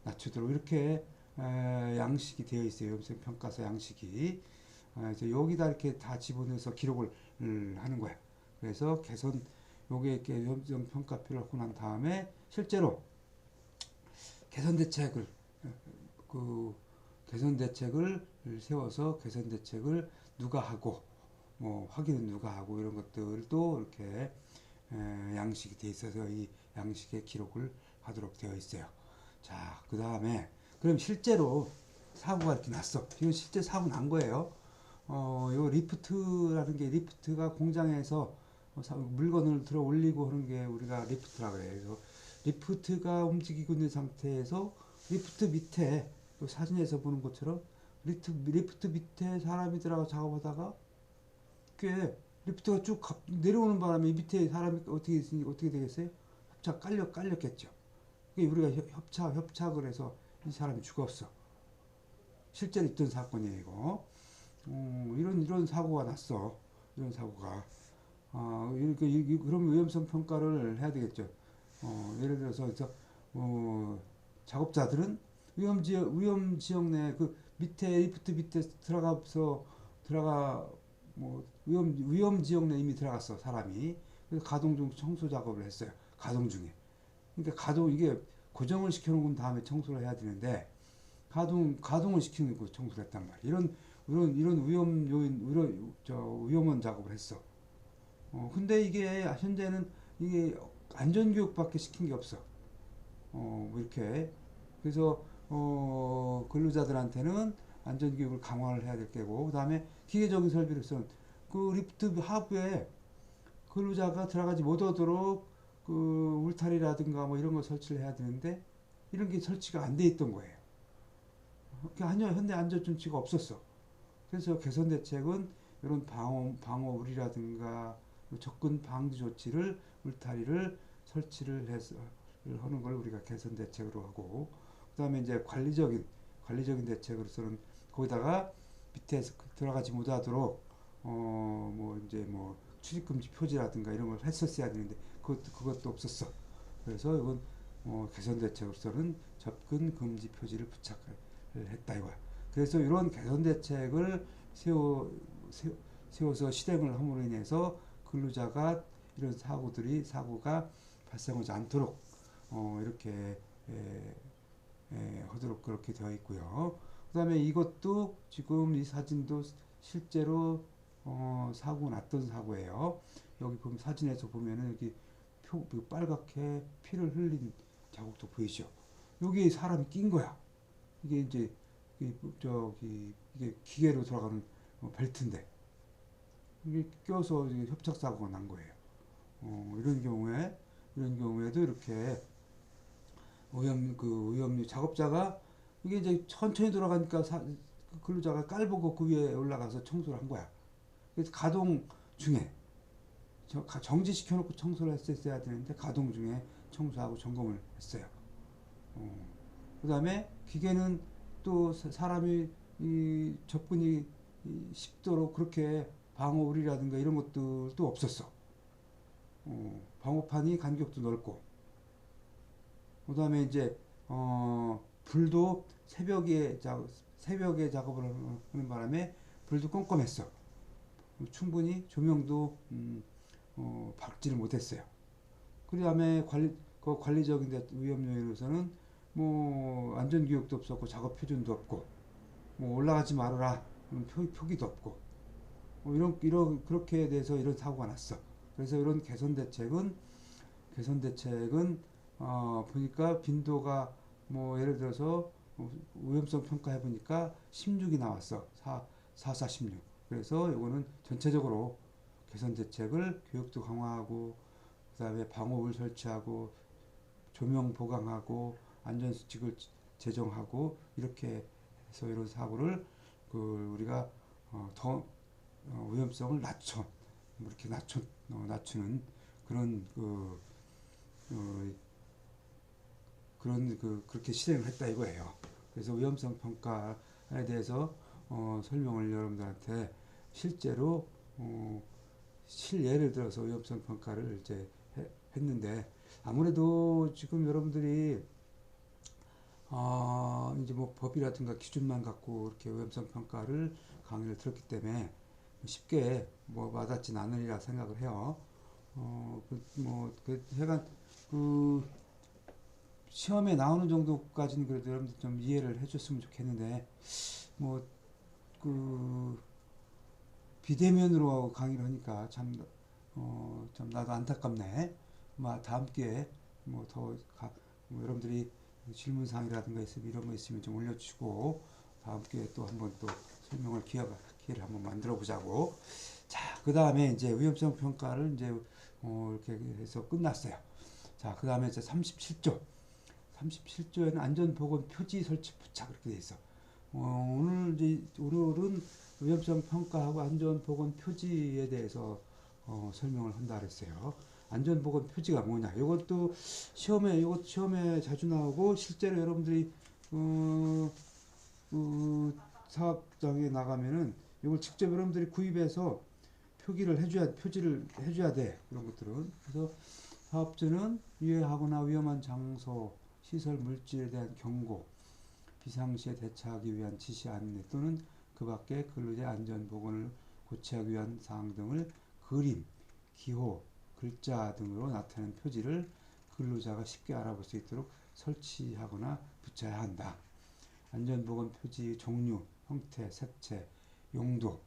낮추도록 이렇게 양식이 되어 있어요. 위험성 평가서 양식이. 그래서 여기다 이렇게 다 집어넣어서 기록을 하는 거예요. 그래서 요게 이렇게 위험성 평가표를 하고 난 다음에 실제로 개선 대책을 세워서 개선 대책을 누가 하고 확인은 누가 하고 이런 것들도 이렇게 양식이 돼 있어서 이 양식에 기록을 하도록 되어 있어요. 자, 그 다음에 그럼 실제로 사고가 이렇게 났어. 이거 실제 사고 난 거예요. 요 리프트가 공장에서 물건을 들어 올리고 하는 게 우리가 리프트라 그래요. 그래서 리프트가 움직이고 있는 상태에서 리프트 밑에 사진에서 보는 것처럼 리프트 밑에 사람이 들어가 작업하다가 꽤 리프트가 쭉 내려오는 바람에 밑에 사람이 어떻게 되겠어요? 깔렸겠죠. 우리가 협착을 해서 이 사람이 죽었어. 실제로 있던 사건이에요, 이거. 이런 사고가 났어. 이런 사고가. 그럼 위험성 평가를 해야 되겠죠. 예를 들어서, 작업자들은 위험 지역 내 리프트 밑에 위험 지역 내 이미 들어갔어, 사람이. 그래서 가동 중 청소 작업을 했어요. 가동 중에. 그러니까 이게 고정을 시켜놓은 다음에 청소를 해야 되는데, 가동을 시키고 청소를 했단 말이야. 이런 위험한 작업을 했어. 근데 이게 현재는 이게 안전교육밖에 시킨 게 없어. 이렇게. 그래서, 근로자들한테는 안전교육을 강화를 해야 될 거고, 그 다음에 기계적인 설비로서는 그 리프트 하부에 근로자가 들어가지 못하도록 울타리라든가 뭐 이런 거 설치를 해야 되는데, 이런 게 설치가 안 돼 있던 거예요. 현대 안전조치가 없었어. 그래서 개선 대책은 이런 방어울이라든가 접근 방지 조치를, 울타리를 설치를 해서 하는 걸 우리가 개선 대책으로 하고, 그다음에 이제 관리적인 대책으로서는 거기다가 밑에서 들어가지 못하도록 뭐 이제 뭐 출입금지 표지라든가 이런 걸 했었어야 되는데 그것도 없었어. 그래서 이건 개선 대책으로서는 접근 금지 표지를 부착을 했다 이거야. 그래서 이런 개선 대책을 세워서 실행을 함으로 인해서 근로자가 이런 사고가 발생하지 않도록 이렇게 하도록 그렇게 되어 있고요. 그 다음에 이것도 지금 이 사진도 실제로 사고 났던 사고예요. 여기 보면 사진에서 보면은 여기 빨갛게 피를 흘린 자국도 보이죠. 여기 사람이 낀 거야. 이게 이제 이게 기계로 돌아가는 벨트인데 이게 껴서 협착 사고가 난 거예요. 이런 경우에도 이렇게 오염류 작업자가 이게 이제 천천히 돌아가니까 근로자가 깔보고 그 위에 올라가서 청소를 한 거야. 그래서 가동 중에 정지시켜놓고 청소를 했어야 되는데 가동 중에 청소하고 점검을 했어요. 그 다음에 기계는 또 사람이 접근이 쉽도록 그렇게 방어울이라든가 이런 것들도 없었어. 방어판이 간격도 넓고, 그 다음에 이제 불도 새벽에 작업을 하는 바람에 불도 껌껌했어. 충분히 조명도 밝지를 못했어요. 그 다음에 관리적인 위험 요인으로서는 뭐 안전교육도 없었고 작업 표준도 없고 뭐 올라가지 말아라 표기도 없고 그렇게 돼서 이런 사고가 났어. 그래서 이런 개선 대책은 보니까 빈도가 뭐 예를 들어서 위험성 평가해 보니까 16이 나왔어. 16. 그래서 이거는 전체적으로 개선 대책을 교육도 강화하고 그다음에 방호를 설치하고 조명 보강하고 안전수칙을 제정하고 이렇게 해서 이런 사고를 우리가 더 위험성을 이렇게 낮추는 그런 그렇게 실행을 했다 이거예요. 그래서 위험성 평가에 대해서 설명을 여러분들한테 실제로 실예를 들어서 위험성 평가를 이제 했는데 아무래도 지금 여러분들이 이제 뭐 법이라든가 기준만 갖고 이렇게 위험성 평가를 강의를 들었기 때문에 쉽게 뭐 와닿진 않으리라 생각을 해요. 하여간 시험에 나오는 정도까지는 그래도 여러분들 좀 이해를 해줬으면 좋겠는데 비대면으로 강의를 하니까 참 나도 안타깝네. 다음 기회에 여러분들이 질문사항이라든가 있으면 이런 거 있으면 좀 올려주시고 다음 기회에 또 한번 또 설명을 기회를 한번 만들어 보자고. 자, 그 다음에 이제 위험성 평가를 이제 이렇게 해서 끝났어요. 자, 그 다음에 이제 37조에는 안전보건 표지 설치 부착 이렇게 돼 있어. 오늘은 위험성 평가하고 안전보건 표지에 대해서 설명을 한다 그랬어요. 안전보건 표지가 뭐냐? 이것도 시험에 자주 나오고 실제로 여러분들이 사업장에 나가면은 이걸 직접 여러분들이 구입해서 표지를 해줘야 돼. 그런 것들은. 그래서 사업주는 유해하거나 위험한 장소, 시설, 물질에 대한 경고, 비상시에 대처하기 위한 지시 안내 또는 그 밖에 근로자 안전보건을 고취하기 위한 사항 등을 그림, 기호, 글자 등으로 나타내는 표지를 근로자가 쉽게 알아볼 수 있도록 설치하거나 붙여야 한다. 안전보건 표지 종류, 형태, 색채, 용도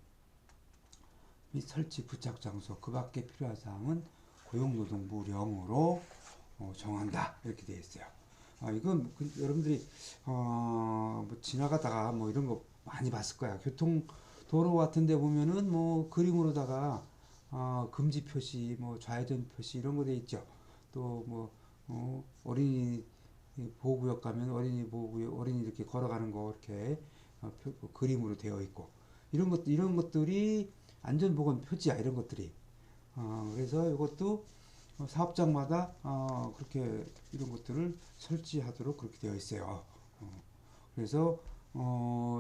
및 설치 부착 장소, 그 밖에 필요한 사항은 고용노동부령으로 정한다. 이렇게 되어 있어요. 이건 여러분들이 지나가다가 이런 거 많이 봤을 거야. 도로 같은 데 보면은 그림으로다가 금지 표시, 좌회전 표시 이런 거 돼 있죠. 또 어린이 보호구역 가면 어린이 이렇게 걸어가는 거 이렇게 그림으로 되어 있고 이런 것들이 안전보건 표지야. 이런 것들이. 그래서 이것도 사업장마다 그렇게 이런 것들을 설치하도록 그렇게 되어 있어요. 그래서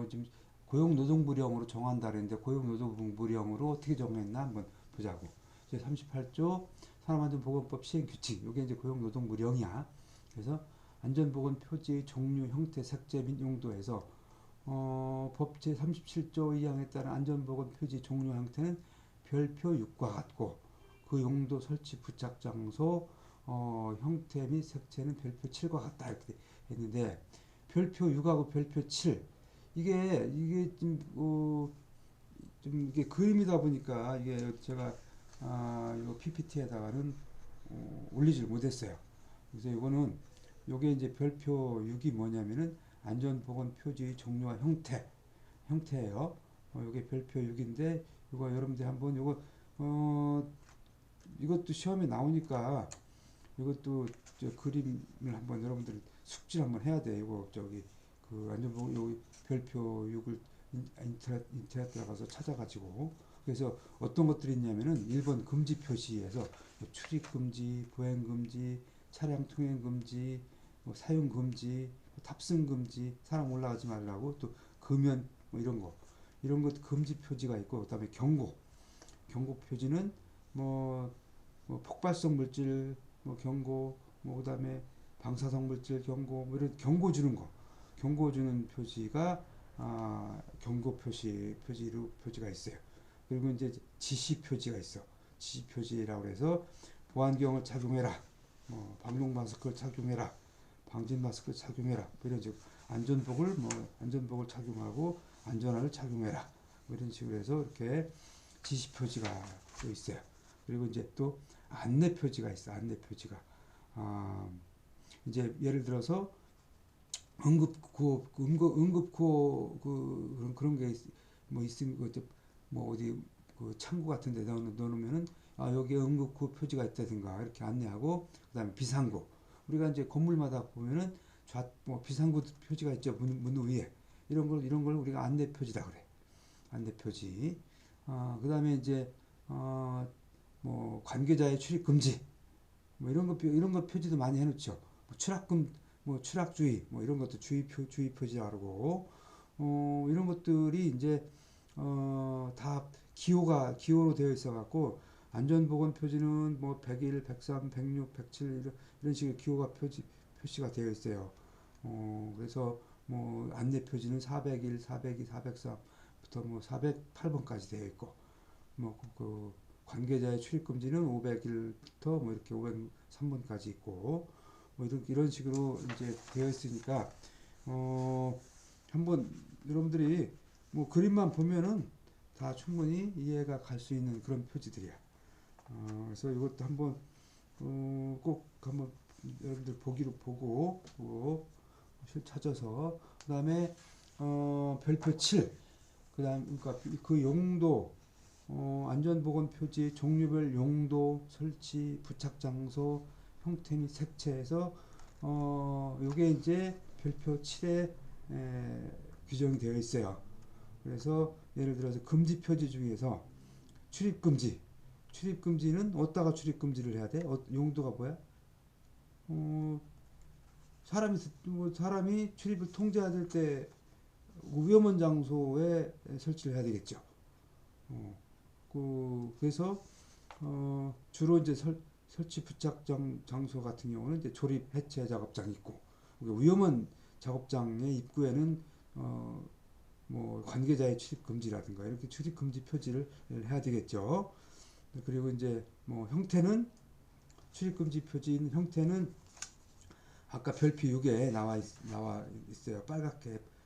지금 고용노동부령으로 정한다 그랬는데 고용노동부령으로 어떻게 정했나 한번 보자고. 이제 38조 산업안전보건법 시행규칙 이게 이제 고용노동부령이야. 그래서 안전보건표지의 종류, 형태, 색재 및 용도에서 법 제37조 2항에 따른 안전보건표지 종류 형태는 별표 6과 같고 그 용도, 설치, 부착 장소, 형태 및 색채는 별표 7과 같다 이렇게 했는데 별표 6하고 별표 7 이게 좀 이게 그림이다 보니까 이게 제가 이거 PPT에다가는 올리질 못했어요. 그래서 이거는 요게 이제 별표 6이 뭐냐면은 안전보건 표지의 종류와 형태예요. 요게 별표 6인데 이거 여러분들 한번 요거 이것도 시험에 나오니까 이것도 저 그림을 한번 여러분들 숙지를 한번 해야 돼. 이거 저기 그 안전보건 여기 별표 6을 인터넷 들어가서 찾아가지고 그래서 어떤 것들이 있냐면은 1번 금지 표시에서 뭐 출입 금지, 보행 금지, 차량 통행 금지, 뭐 사용 금지, 탑승 금지, 사람 올라가지 말라고 또 금연 뭐 이런 것 금지 표지가 있고 그다음에 경고 표지는 뭐, 뭐 폭발성 물질 뭐 경고 뭐 그다음에 방사성 물질 경고 뭐 이런 경고 주는 표지가 경고 표지가 있어요. 그리고 이제 지시 표지가 있어. 지시 표지라고 해서 보안경을 착용해라. 뭐 방역 마스크를 착용해라. 방진 마스크 착용해라. 뭐 이런 식으로 안전복을 착용하고 안전화를 착용해라. 뭐 이런 식으로 해서 이렇게 지시 표지가 또 있어요. 그리고 이제 또 안내 표지가 있어. 안내 표지가. 이제 예를 들어서 응급구호 그런 게 뭐 있으면 뭐 어디 그 창구 같은 데 넣어놓으면은 여기에 응급구호 표지가 있다든가 이렇게 안내하고 그다음에 비상구 우리가 이제 건물마다 보면은 뭐 비상구 표지가 있죠 문 위에 이런 걸 우리가 안내 표지다 그래 안내 표지 그다음에 이제 뭐 관계자의 출입 금지 뭐 이런 거 표지도 많이 해놓죠 뭐 추락주의 뭐 이런 것도 주의 표지라고 이런 것들이 이제 다 기호로 되어 있어 갖고 안전보건 표지는 뭐 101, 103, 106, 107 이런 식의 기호가 표시가 되어 있어요. 그래서 뭐 안내 표지는 401, 402, 403부터 뭐 408번까지 되어 있고 그 관계자의 출입 금지는 501부터 뭐 이렇게 503번까지 있고 뭐 이런 식으로 이제 되어 있으니까 한번 여러분들이 뭐 그림만 보면은 다 충분히 이해가 갈 수 있는 그런 표지들이야. 그래서 이것도 한번 꼭 한번 여러분들 보기로 보고 찾아서 그다음에 별표 7 그다음 그러니까 그 용도 안전보건 표지 종류별 용도 설치 부착 장소 형태 및 색채에서 요게 이제 별표 7에 규정이 되어 있어요. 그래서 예를 들어서 금지 표지 중에서 출입 금지는 어디다가 출입 금지를 해야 돼? 용도가 뭐야? 사람이 출입을 통제해야 될 때 위험한 장소에 설치를 해야 되겠죠. 그래서 주로 이제 설치 부착 장소 같은 경우는 이제 조립 해체 작업장이 있고 위험한 작업장의 입구에는 뭐 관계자의 출입 금지라든가 이렇게 출입 금지 표지를 해야 되겠죠. 그리고 이제 뭐 출입 금지 표지인 형태는 아까 별표 6에 나와 있어요.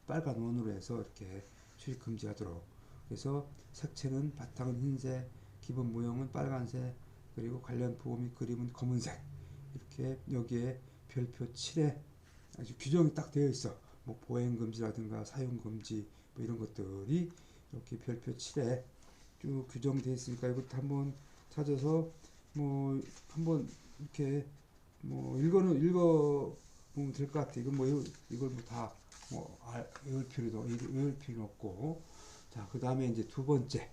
빨간 원으로 해서 이렇게 출입 금지하도록. 그래서 색채는 바탕은 흰색, 기본 모형은 빨간색, 그리고 관련 보호 및 그림은 검은색. 이렇게 여기에 별표 7에 아주 규정이 딱 되어 있어. 뭐 보행 금지라든가 사용 금지 뭐 이런 것들이 이렇게 별표 7에 쭉 규정되어 있으니까 이것도 한번 찾아서 뭐 한번 이렇게 뭐 읽어보면 될 것 같아. 이건 뭐 이걸 뭐 다 뭐 외울 필요는 없고. 자, 그 다음에 이제 두 번째.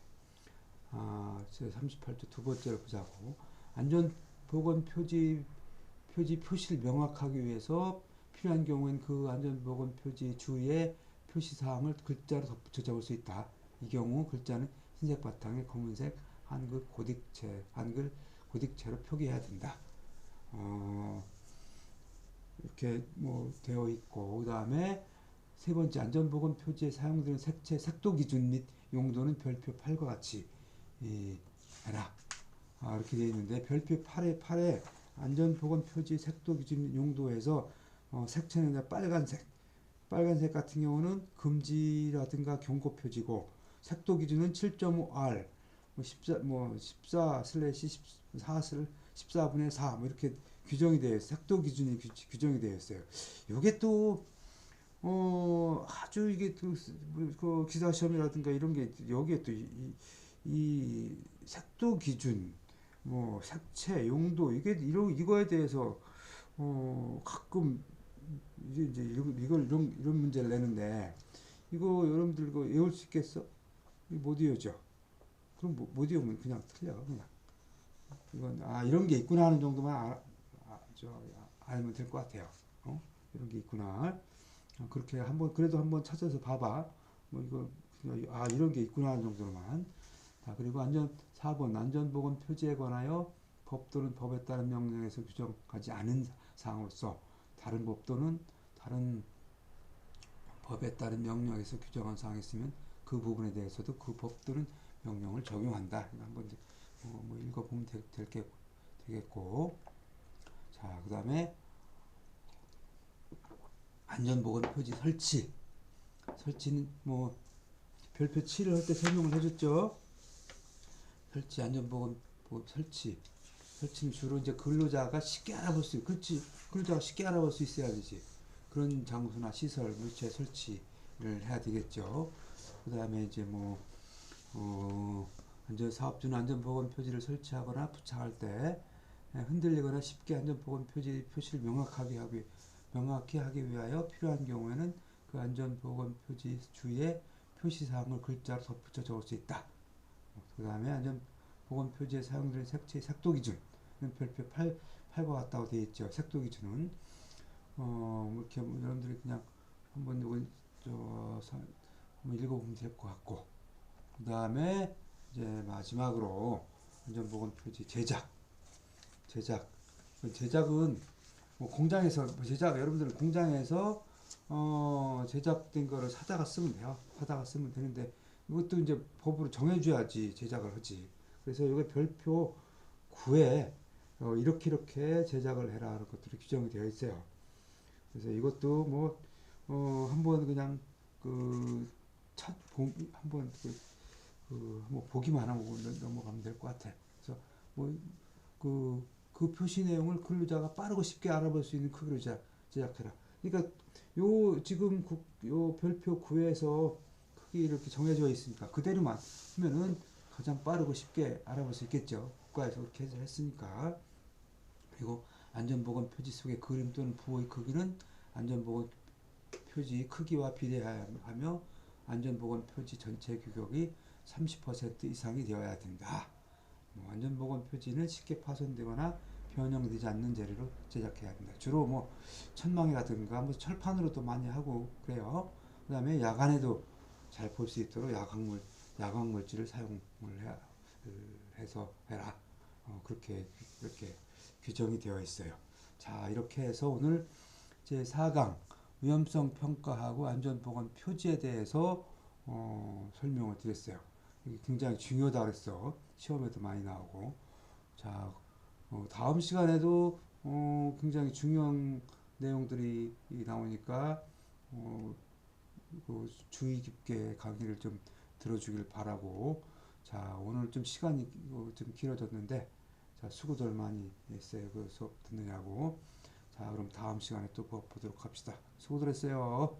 38조 두 번째를 보자고. 안전보건 표시를 명확하기 위해서 필요한 경우엔 그 안전보건 표지 주위에 표시사항을 글자로 덧붙여 적을 수 있다. 이 경우 글자는 흰색 바탕에 검은색 한글 고딕체로 표기해야 된다. 이렇게 뭐 되어 있고, 그 다음에 세 번째, 안전보건 표지에 사용되는 색채, 색도 기준 및 용도는 별표 8과 같이 해라. 이렇게 되어 있는데, 별표 8에 안전보건 표지 색도 기준 및 용도에서 색채는 빨간색 같은 경우는 금지라든가 경고 표지고, 색도 기준은 7.5R, 14/14분의 4, 뭐 이렇게 규정이 되어 있어요. 색도 기준이 규정이 되어 있어요. 이게 또 아주 이게 그 기사 시험이라든가 이런 게 여기에 또 이 색도 기준, 뭐 색채, 용도 이거에 대해서 가끔 이제 이런 문제를 내는데, 이거 여러분들 이거 외울 수 있겠어? 이거 못 외우죠. 그럼 못 외우면 그냥 틀려 그냥. 이건 이런 게 있구나 하는 정도만 알면 될 것 같아요. 이런 게 있구나. 그렇게 그래도 한번 찾아서 봐봐. 뭐 이거 이런 게 있구나 하는 정도로만. 그리고 4번 안전보건 표지에 관하여 법 또는 법에 따른 명령에서 규정하지 않은 사항으로서 다른 법 또는 다른 법에 따른 명령에서 규정한 사항이 있으면 그 부분에 대해서도 그 법 또는 명령을 적용한다. 한번 뭐 읽어보면 되겠고. 자, 그 다음에 안전보건 표지 설치는 뭐 별표 7을 할 때 설명을 해줬죠. 안전보건 설치는 주로 이제 근로자가 쉽게 알아볼 수 그렇지, 근로자가 쉽게 알아볼 수 있어야 되지. 그런 장소나 시설, 물체 설치를 해야 되겠죠. 그 다음에 이제 사업주는 안전보건 표지를 설치하거나 부착할 때 흔들리거나 쉽게 안전보건 표시를 명확히 하기 위하여 필요한 경우에는 그 안전보건 표지 주위에 표시사항을 글자로 덧붙여 적을 수 있다. 그 다음에 안전보건 표지에 사용되는 색채의 색도 기준은 별표 8과 같다고 되어 있죠. 색도 기준은 이렇게 여러분들이 그냥 한번 한번 읽어보면 될 것 같고, 그 다음에 이제 마지막으로 안전보건 표지 제작은 뭐 공장에서 여러분들은 공장에서 제작된 거를 사다가 쓰면 돼요. 사다가 쓰면 되는데, 이것도 이제 법으로 정해줘야지 제작을 하지. 그래서 이게 별표 9에 이렇게 제작을 해라 하는 것들이 규정이 되어 있어요. 그래서 이것도 한번 그냥 한번 한번 보기만 하고 넘어가면 될 것 같아. 그래서 그 표시 내용을 근로자가 빠르고 쉽게 알아볼 수 있는 크기로 제작해라. 그러니까 지금 요 별표 9에서 크기 이렇게 정해져 있으니까 그대로만 하면은 가장 빠르고 쉽게 알아볼 수 있겠죠. 국가에서 그렇게 했으니까. 그리고 안전보건 표지 속의 그림 또는 부호의 크기는 안전보건 표지 크기와 비례하며 안전보건 표지 전체 규격이 30% 이상이 되어야 된다. 안전보건 표지는 쉽게 파손되거나 변형되지 않는 재료로 제작해야 된다. 주로 천막이라든가 철판으로도 많이 하고 그래요. 그 다음에 야간에도 잘 볼 수 있도록 야광물질을 사용을 해서 해라. 그렇게 규정이 되어 있어요. 자, 이렇게 해서 오늘 제 4강 위험성 평가하고 안전보건 표지에 대해서 설명을 드렸어요. 이게 굉장히 중요하다 그랬어. 시험에도 많이 나오고. 자, 다음 시간에도 굉장히 중요한 내용들이 나오니까 주의 깊게 강의를 좀 들어주길 바라고. 자, 오늘 좀 시간이 좀 길어졌는데, 자, 수고들 많이 했어요. 그 수업 듣느냐고. 자, 그럼 다음 시간에 또 보도록 합시다. 수고들 했어요.